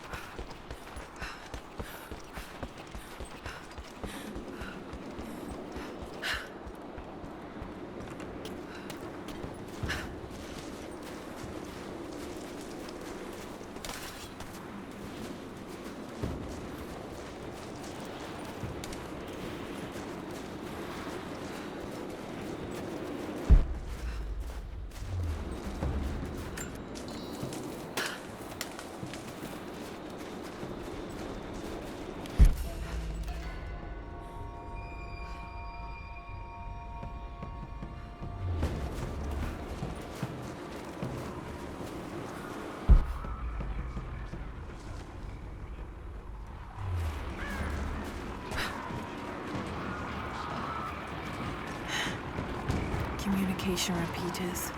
[SPEAKER 2] Communication repeaters.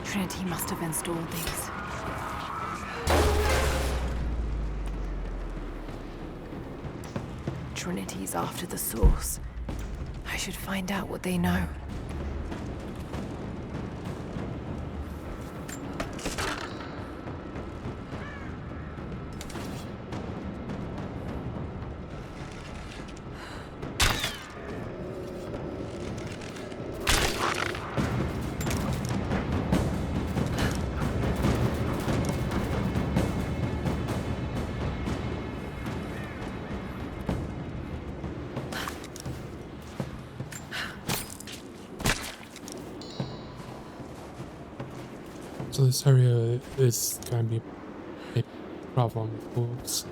[SPEAKER 2] Trinity must have installed these. Trinity's after the source. I should find out what they know.
[SPEAKER 1] So this area is gonna be a problem with wolves.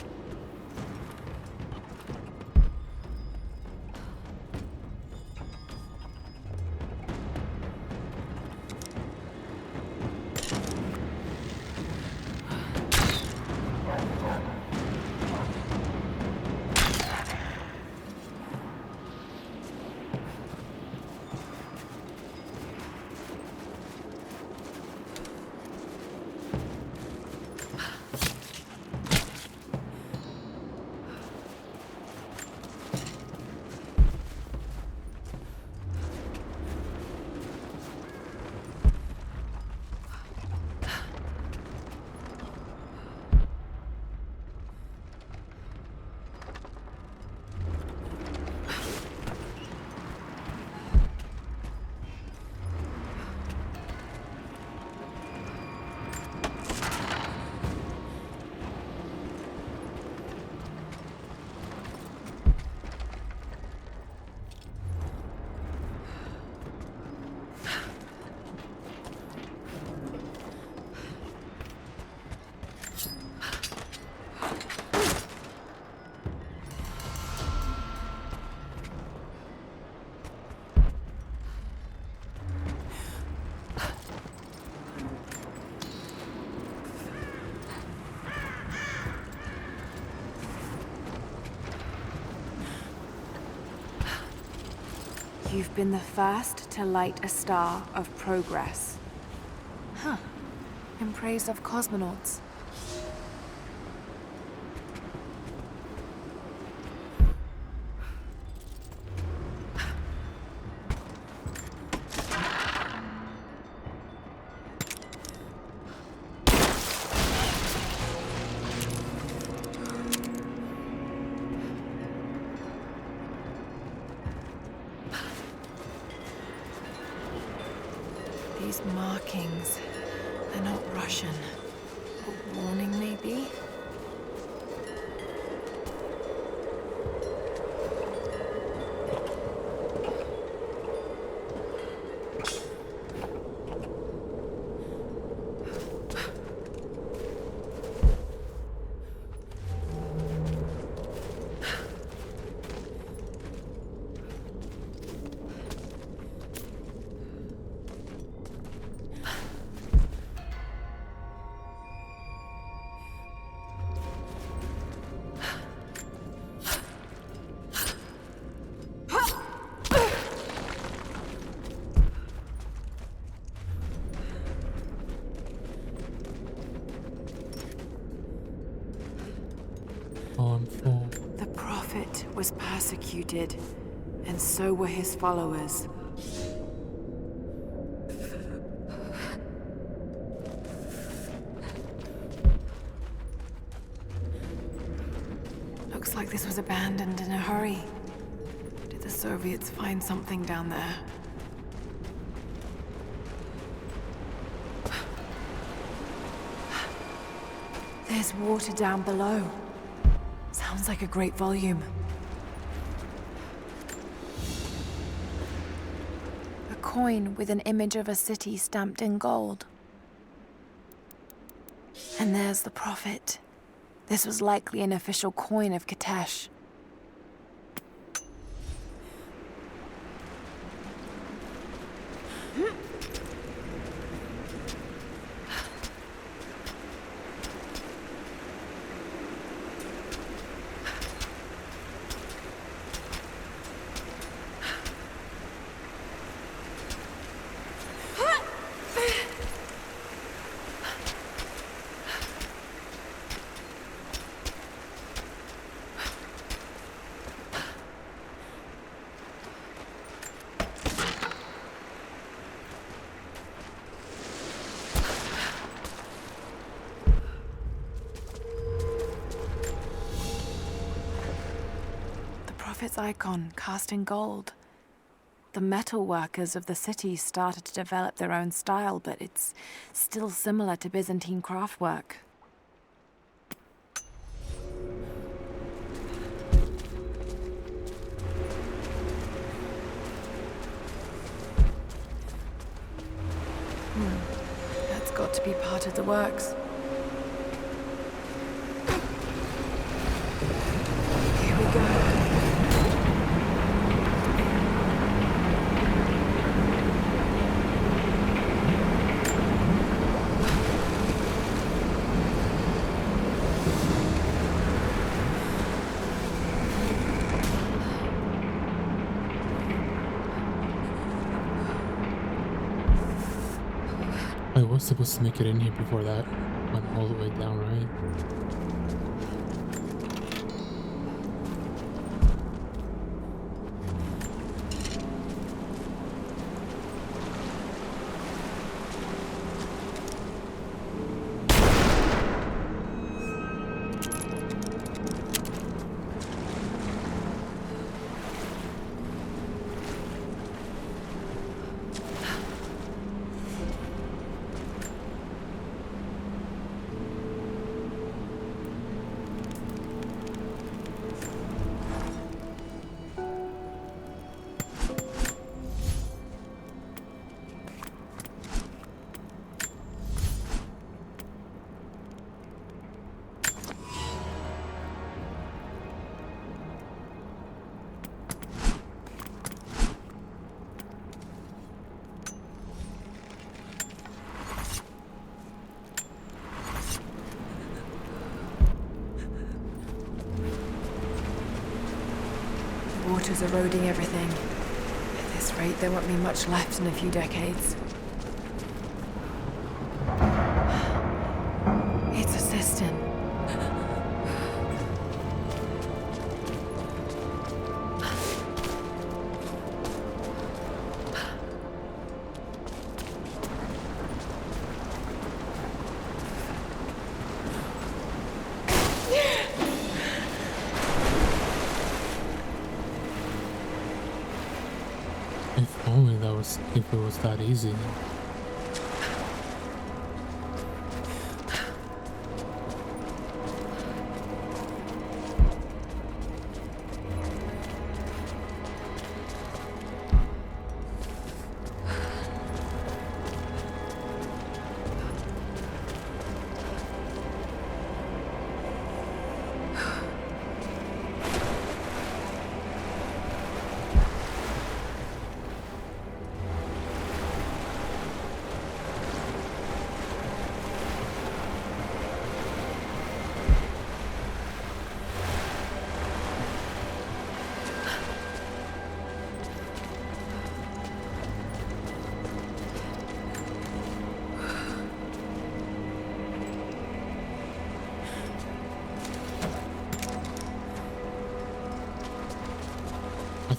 [SPEAKER 2] You've been the first to light a star of progress. Huh. In praise of cosmonauts. These markings, they're not Russian. A warning, maybe?
[SPEAKER 1] I'm full.
[SPEAKER 2] The Prophet was persecuted, and so were his followers. Looks like this was abandoned in a hurry. Did the Soviets find something down there? There's water down below. Sounds like a great volume. A coin with an image of a city stamped in gold. And there's the Prophet. This was likely an official coin of Kitezh. Prophet's icon cast in gold. The metal workers of the city started to develop their own style, but it's still similar to Byzantine craftwork. That's got to be part of the works. Here we go.
[SPEAKER 1] I was supposed to make it in here before that went all the way down, right?
[SPEAKER 2] Water's eroding everything. At this rate, there won't be much left in a few decades. It's a cistern.
[SPEAKER 1] If only if it was that easy.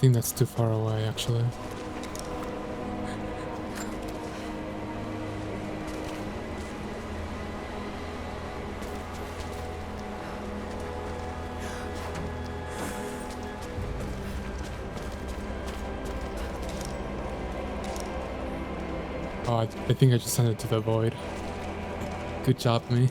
[SPEAKER 1] think that's too far away, actually. Oh, I think I just sent it to the void. Good job, me.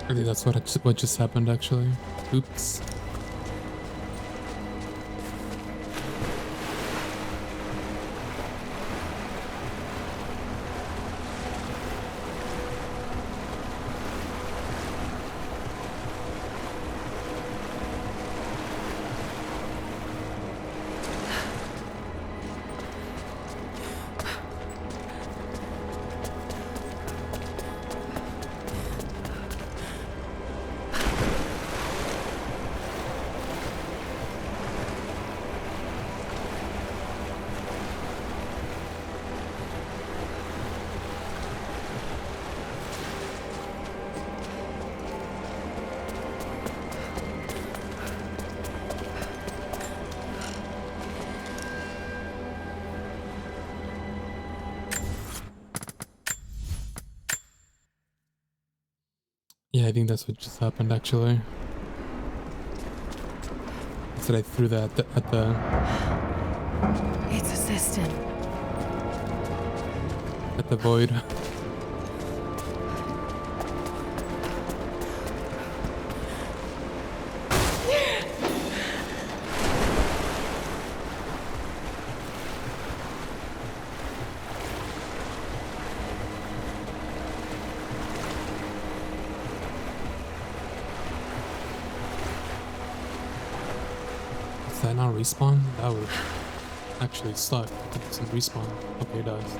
[SPEAKER 1] I think that's what just happened, actually. Oops. Yeah, I think that's what just happened, actually. Said I threw that at the...
[SPEAKER 2] It's a system.
[SPEAKER 1] At the void. Respawn? That would actually suck. It doesn't respawn. Okay, it does.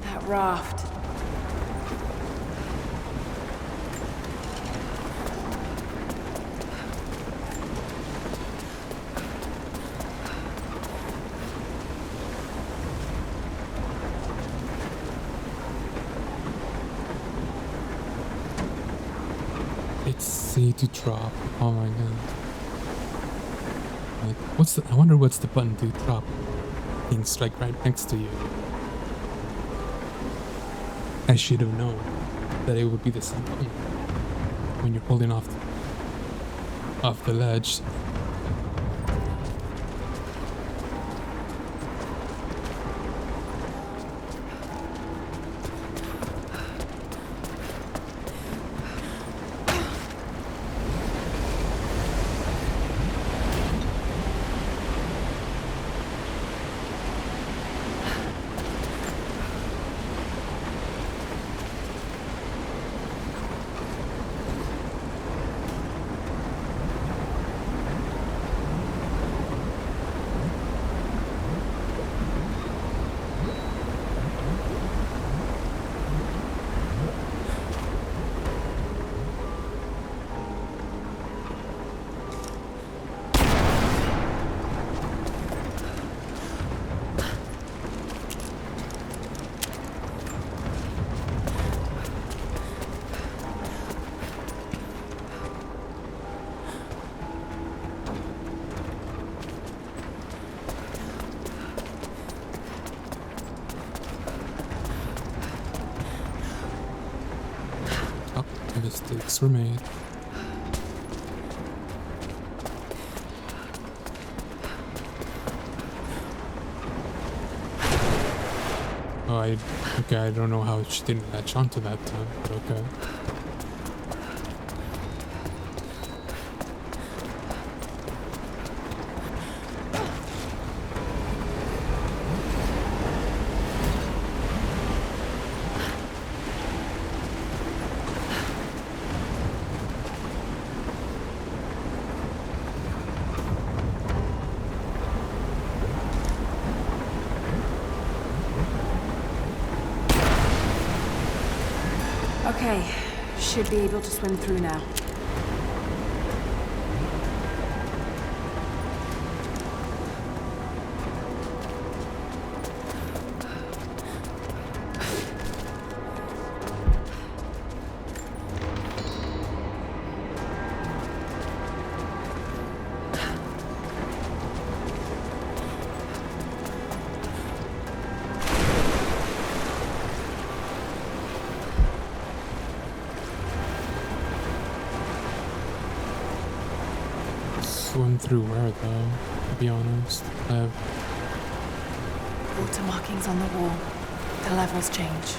[SPEAKER 2] That raft.
[SPEAKER 1] It's C to drop. Oh my god. Like, what's the? I wonder what's the button to drop things like right next to you. I should have known that it would be the same button when you're pulling off the ledge. Mistakes were made. Oh, okay, I don't know how she didn't latch onto that time, but okay.
[SPEAKER 2] Okay, should be able to swim through now.
[SPEAKER 1] Swim through where though, to be honest?
[SPEAKER 2] Water markings on the wall. The levels change.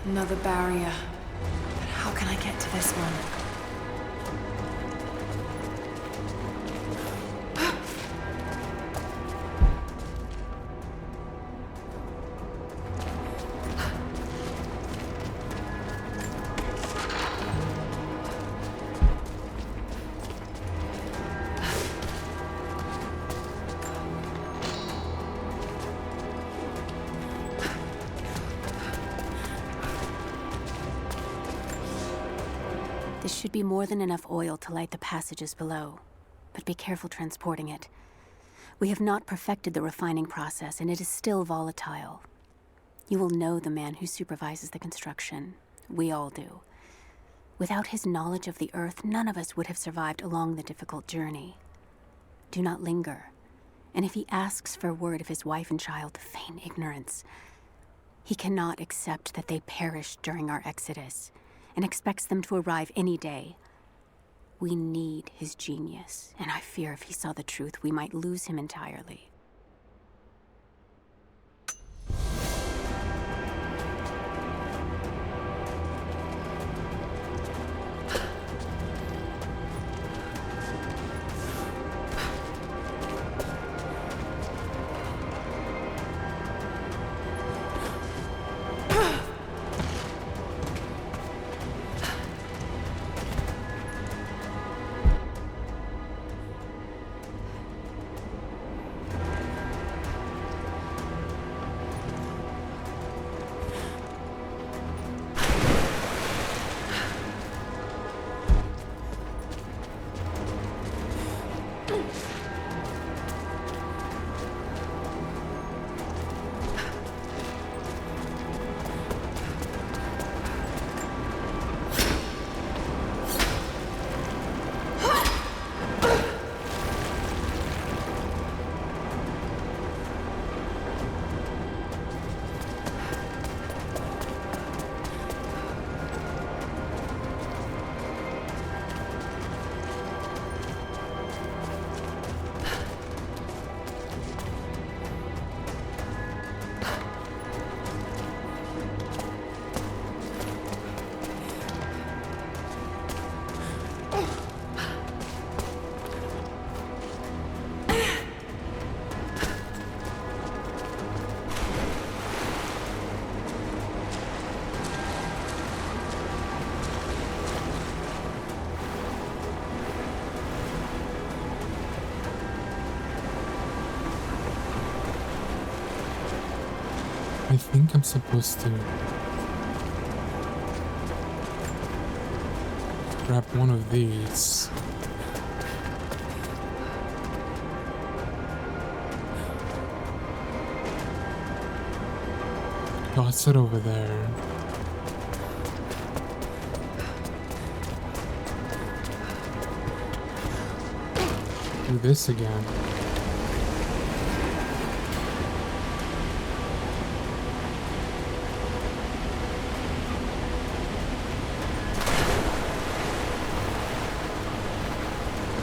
[SPEAKER 2] Another barrier. But how can I get to this one?
[SPEAKER 17] This should be more than enough oil to light the passages below, but be careful transporting it. We have not perfected the refining process, and it is still volatile. You will know the man who supervises the construction. We all do. Without his knowledge of the Earth, none of us would have survived along the difficult journey. Do not linger, and if he asks for word of his wife and child, feign ignorance. He cannot accept that they perished during our exodus, and expects them to arrive any day. We need his genius, and I fear if he saw the truth, we might lose him entirely.
[SPEAKER 1] I think I'm supposed to grab one of these. Toss it over there. Do this again.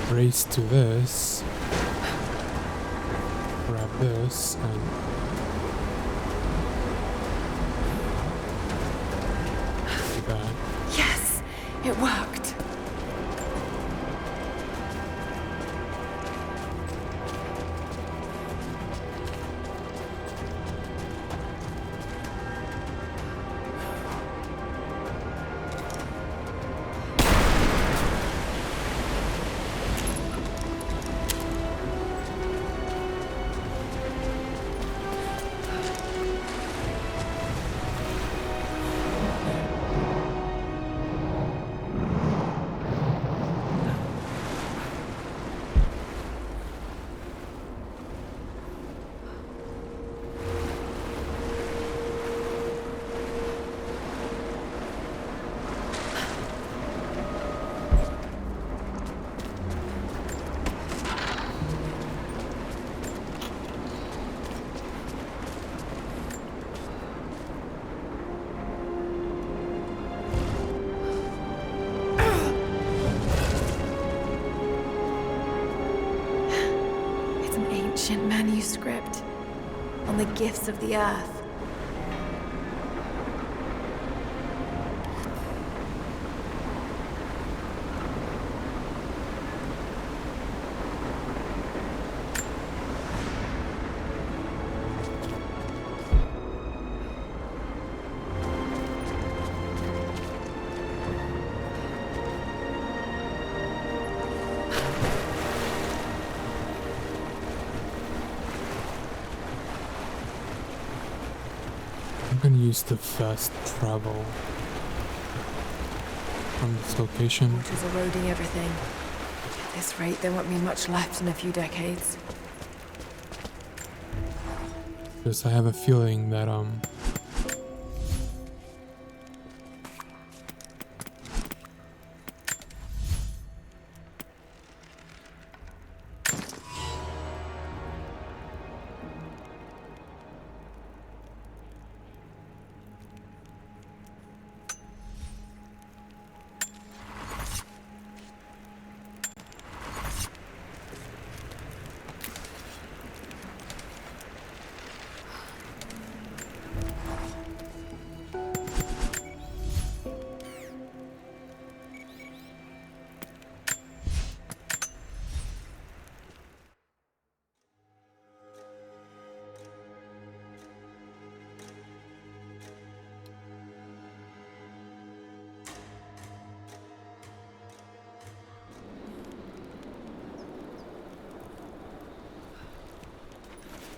[SPEAKER 1] Race to this, grab this, and do that.
[SPEAKER 2] Yes, it worked. ancient manuscript on the gifts of the earth.
[SPEAKER 1] I'm gonna use the fast travel from this location.
[SPEAKER 2] Water's eroding everything. At this rate, there won't be much left in a few decades.
[SPEAKER 1] Because I have a feeling that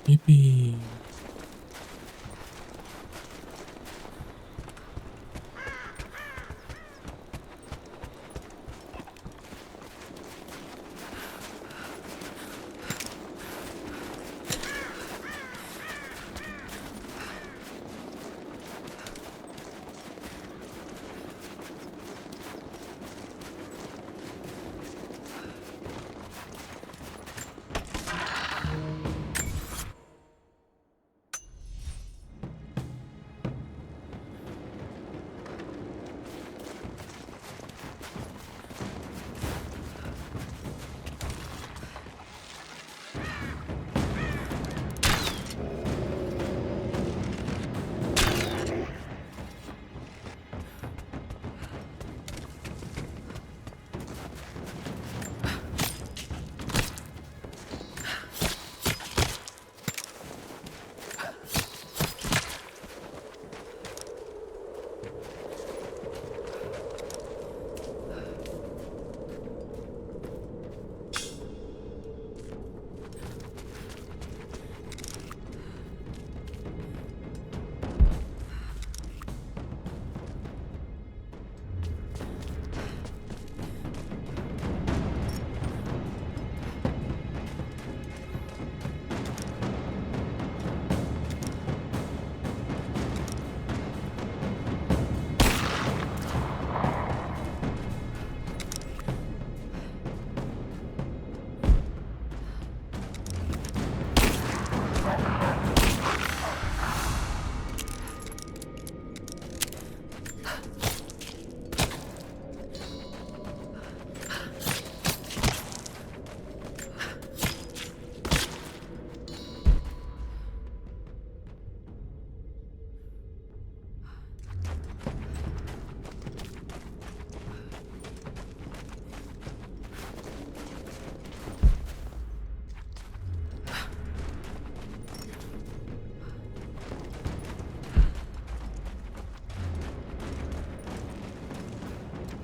[SPEAKER 1] yippee.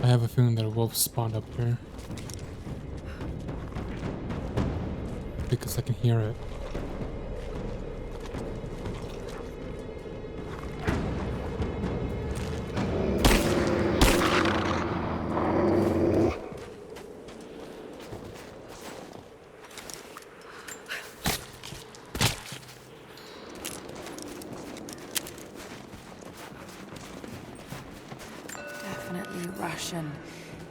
[SPEAKER 1] I have a feeling that a wolf spawned up here. Because I can hear it.
[SPEAKER 2] Definitely Russian.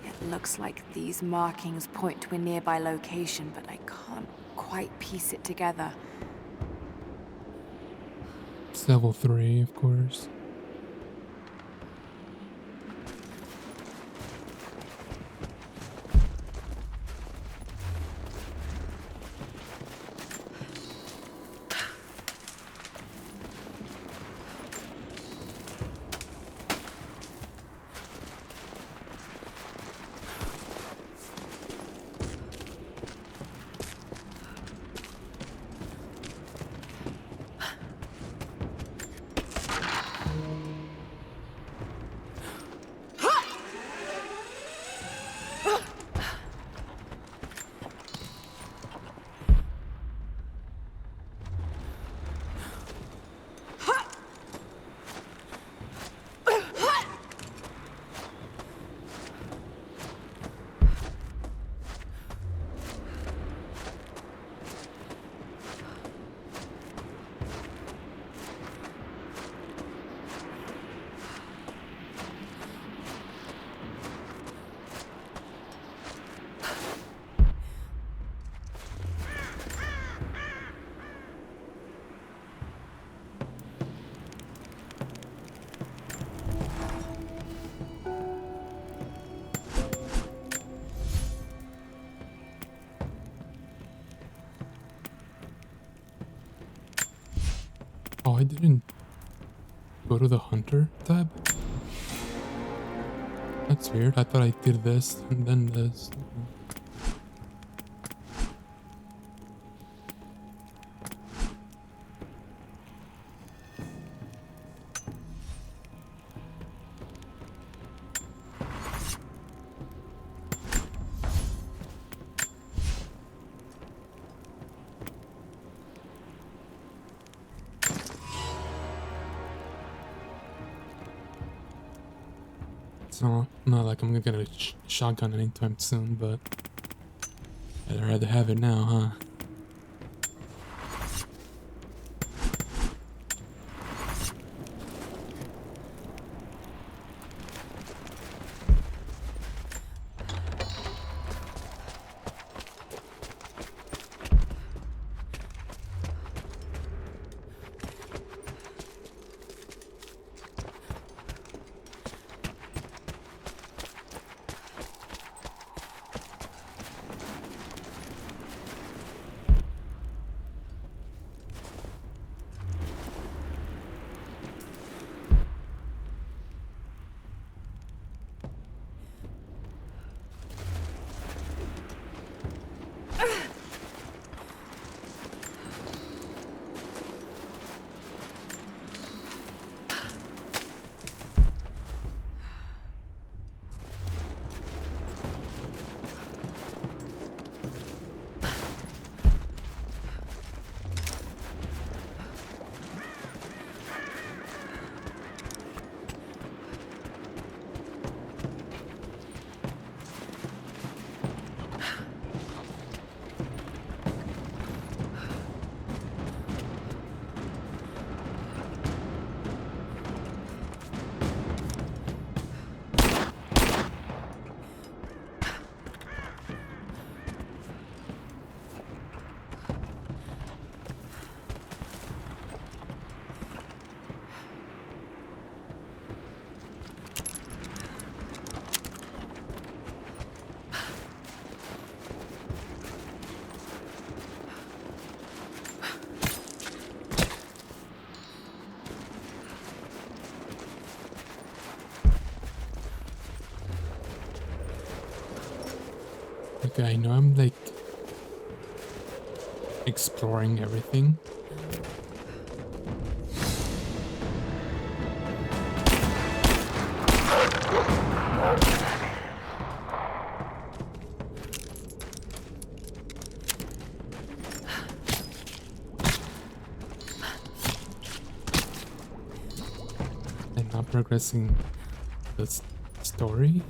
[SPEAKER 2] It looks like these markings point to a nearby location, but I can't quite piece it together.
[SPEAKER 1] It's level 3, of course. I didn't go to the hunter tab. That's weird. I thought I did this and then this. It's not like I'm gonna get a shotgun anytime soon, but I'd rather have it now, huh? Okay, I know I'm like exploring everything. And not progressing the story.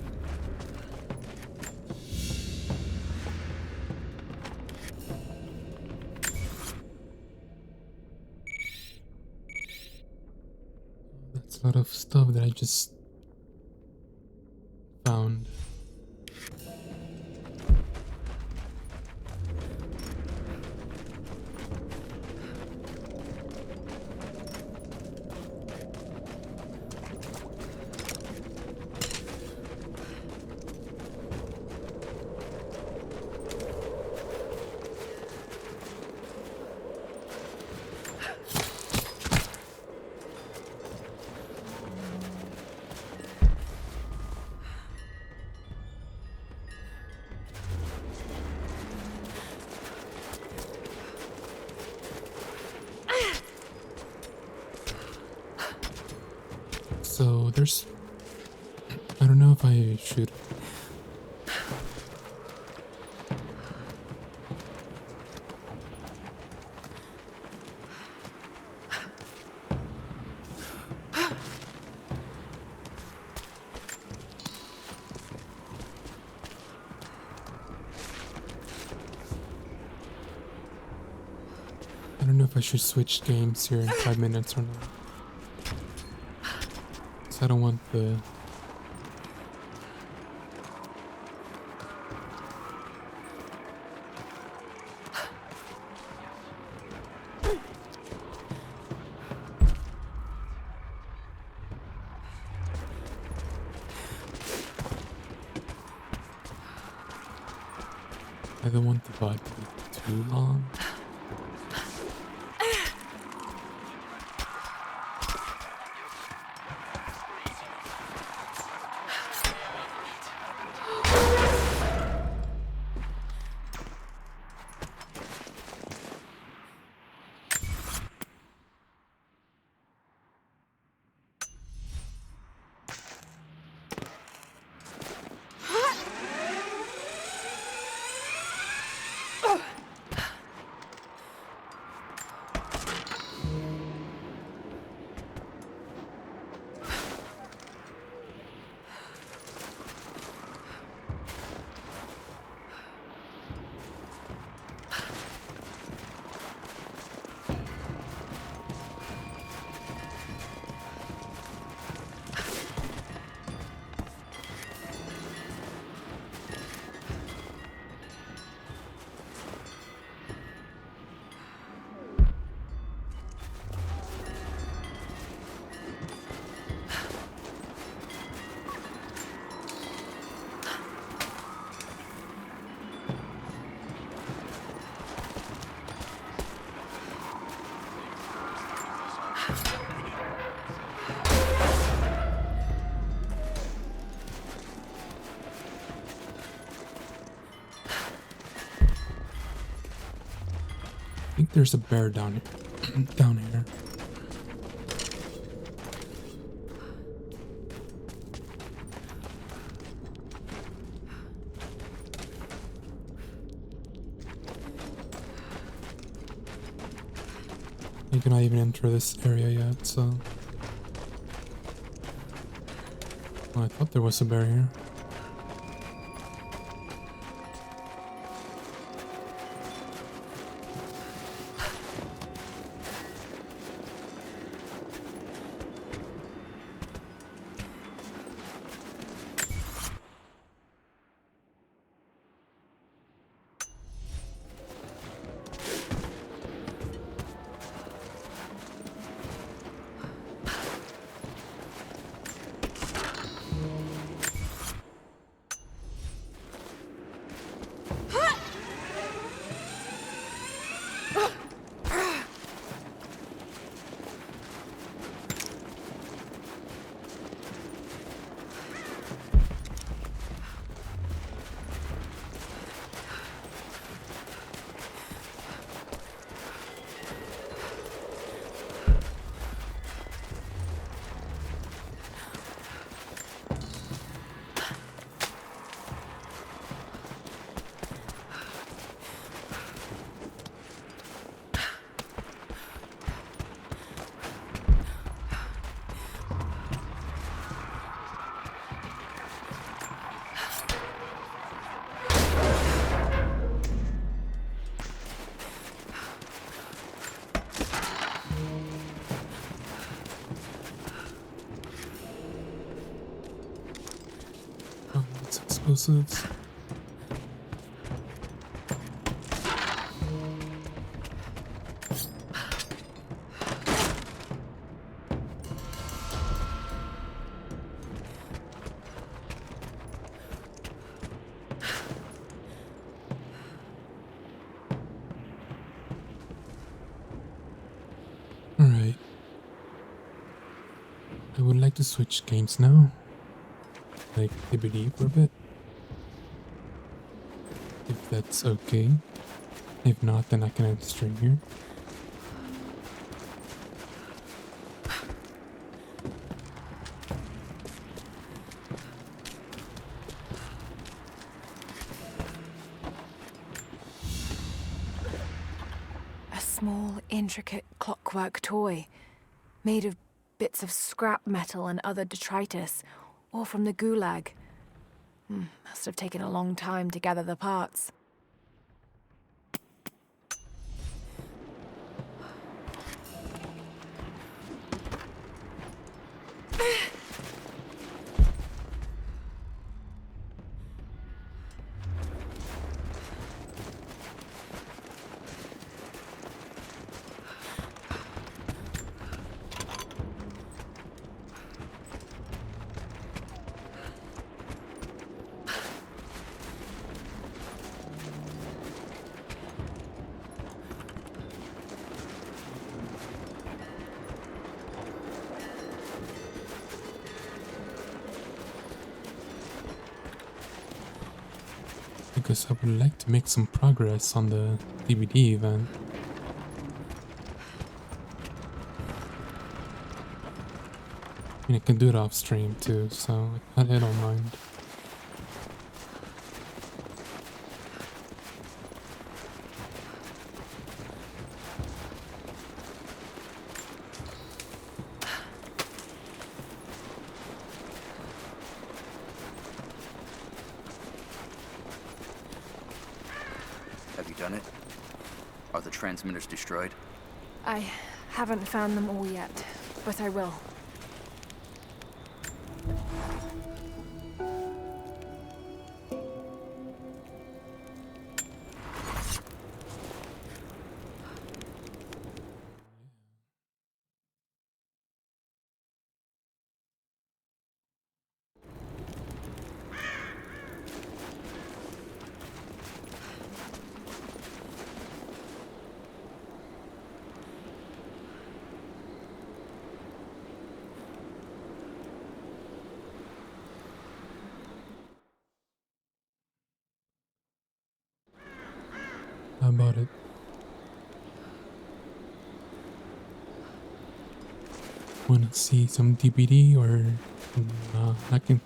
[SPEAKER 1] A lot of stuff that I just found. So there's, I don't know if I should. I don't know if I should switch games here in 5 minutes or not. I don't want the I don't want the bot to be too long. I think there's a bear down here. Down here. You cannot even enter this area yet, so... Well, I thought there was a bear here. Explosives. All right. I would like to switch games now. Like TBD for a bit. If that's okay. If not, then I can end the stream here.
[SPEAKER 2] A small, intricate clockwork toy, made of bits of scrap metal and other detritus, all from the Gulag. Must have taken a long time to gather the parts.
[SPEAKER 1] Because I would like to make some progress on the DVD event. I mean, I can do it off stream too, so I don't mind.
[SPEAKER 3] Have you done it? Are the transmitters destroyed?
[SPEAKER 2] I haven't found them all yet, but I will.
[SPEAKER 1] How about it? Want to see some DBD or I can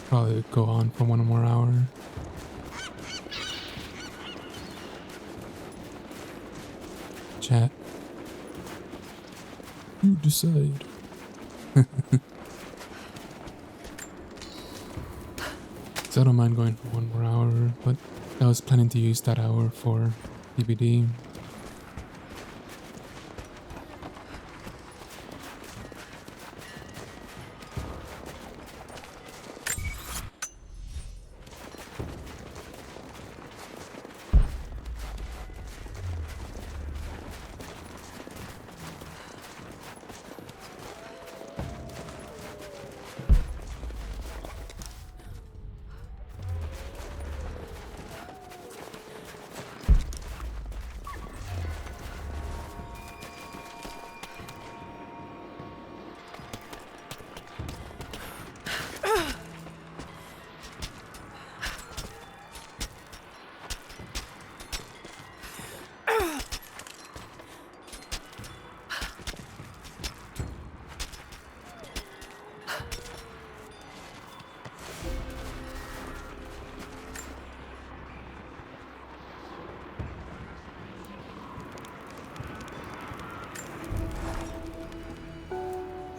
[SPEAKER 1] probably go on for 1 more hour. Chat. You decide. So I don't mind going for 1 more hour, but I was planning to use that hour for DBD.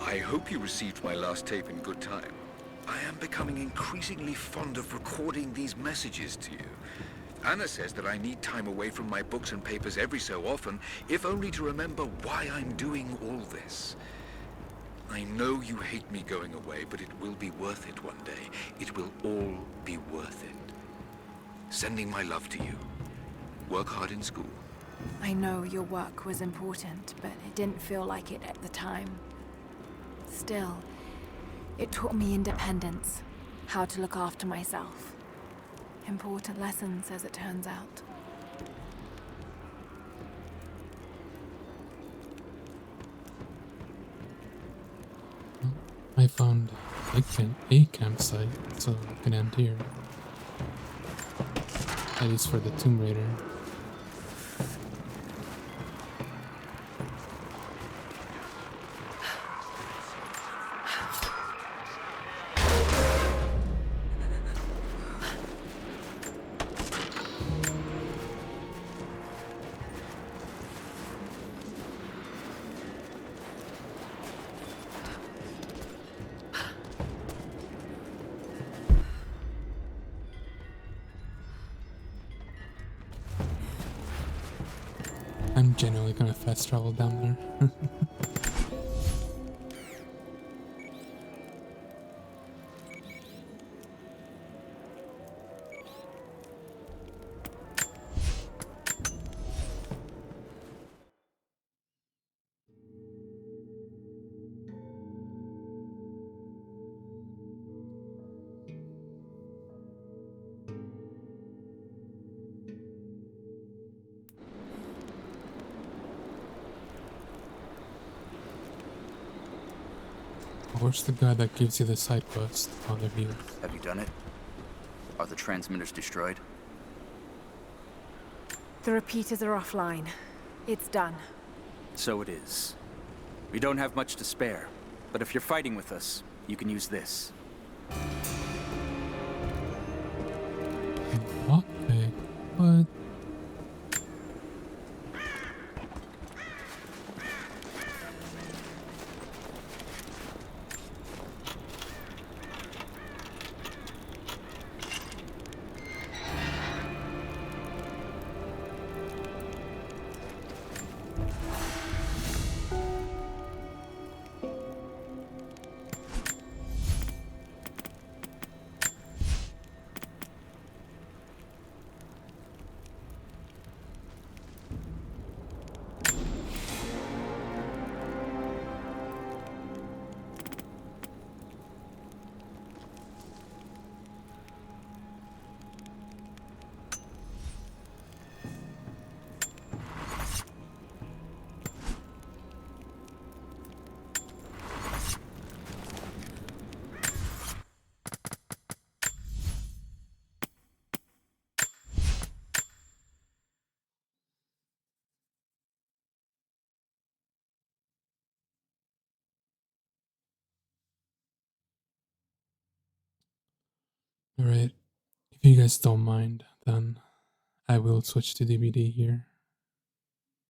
[SPEAKER 16] I hope you received my last tape in good time. I am becoming increasingly fond of recording these messages to you. Anna says that I need time away from my books and papers every so often, if only to remember why I'm doing all this. I know you hate me going away, but it will be worth it one day. It will all be worth it. Sending my love to you. Work hard in school.
[SPEAKER 2] I know your work was important, but it didn't feel like it at the time. Still, it taught me independence, how to look after myself. Important lessons, as it turns out.
[SPEAKER 1] I found a campsite, so I can end here. At least for the Tomb Raider. I'm genuinely gonna fast travel down there. Where's the guy that gives you the side quest on the view?
[SPEAKER 3] Have you done it? Are the transmitters destroyed?
[SPEAKER 2] The repeaters are offline. It's done.
[SPEAKER 18] So it is. We don't have much to spare, but if you're fighting with us, you can use this.
[SPEAKER 1] Okay, but... Alright, if you guys don't mind, then I will switch to DVD here.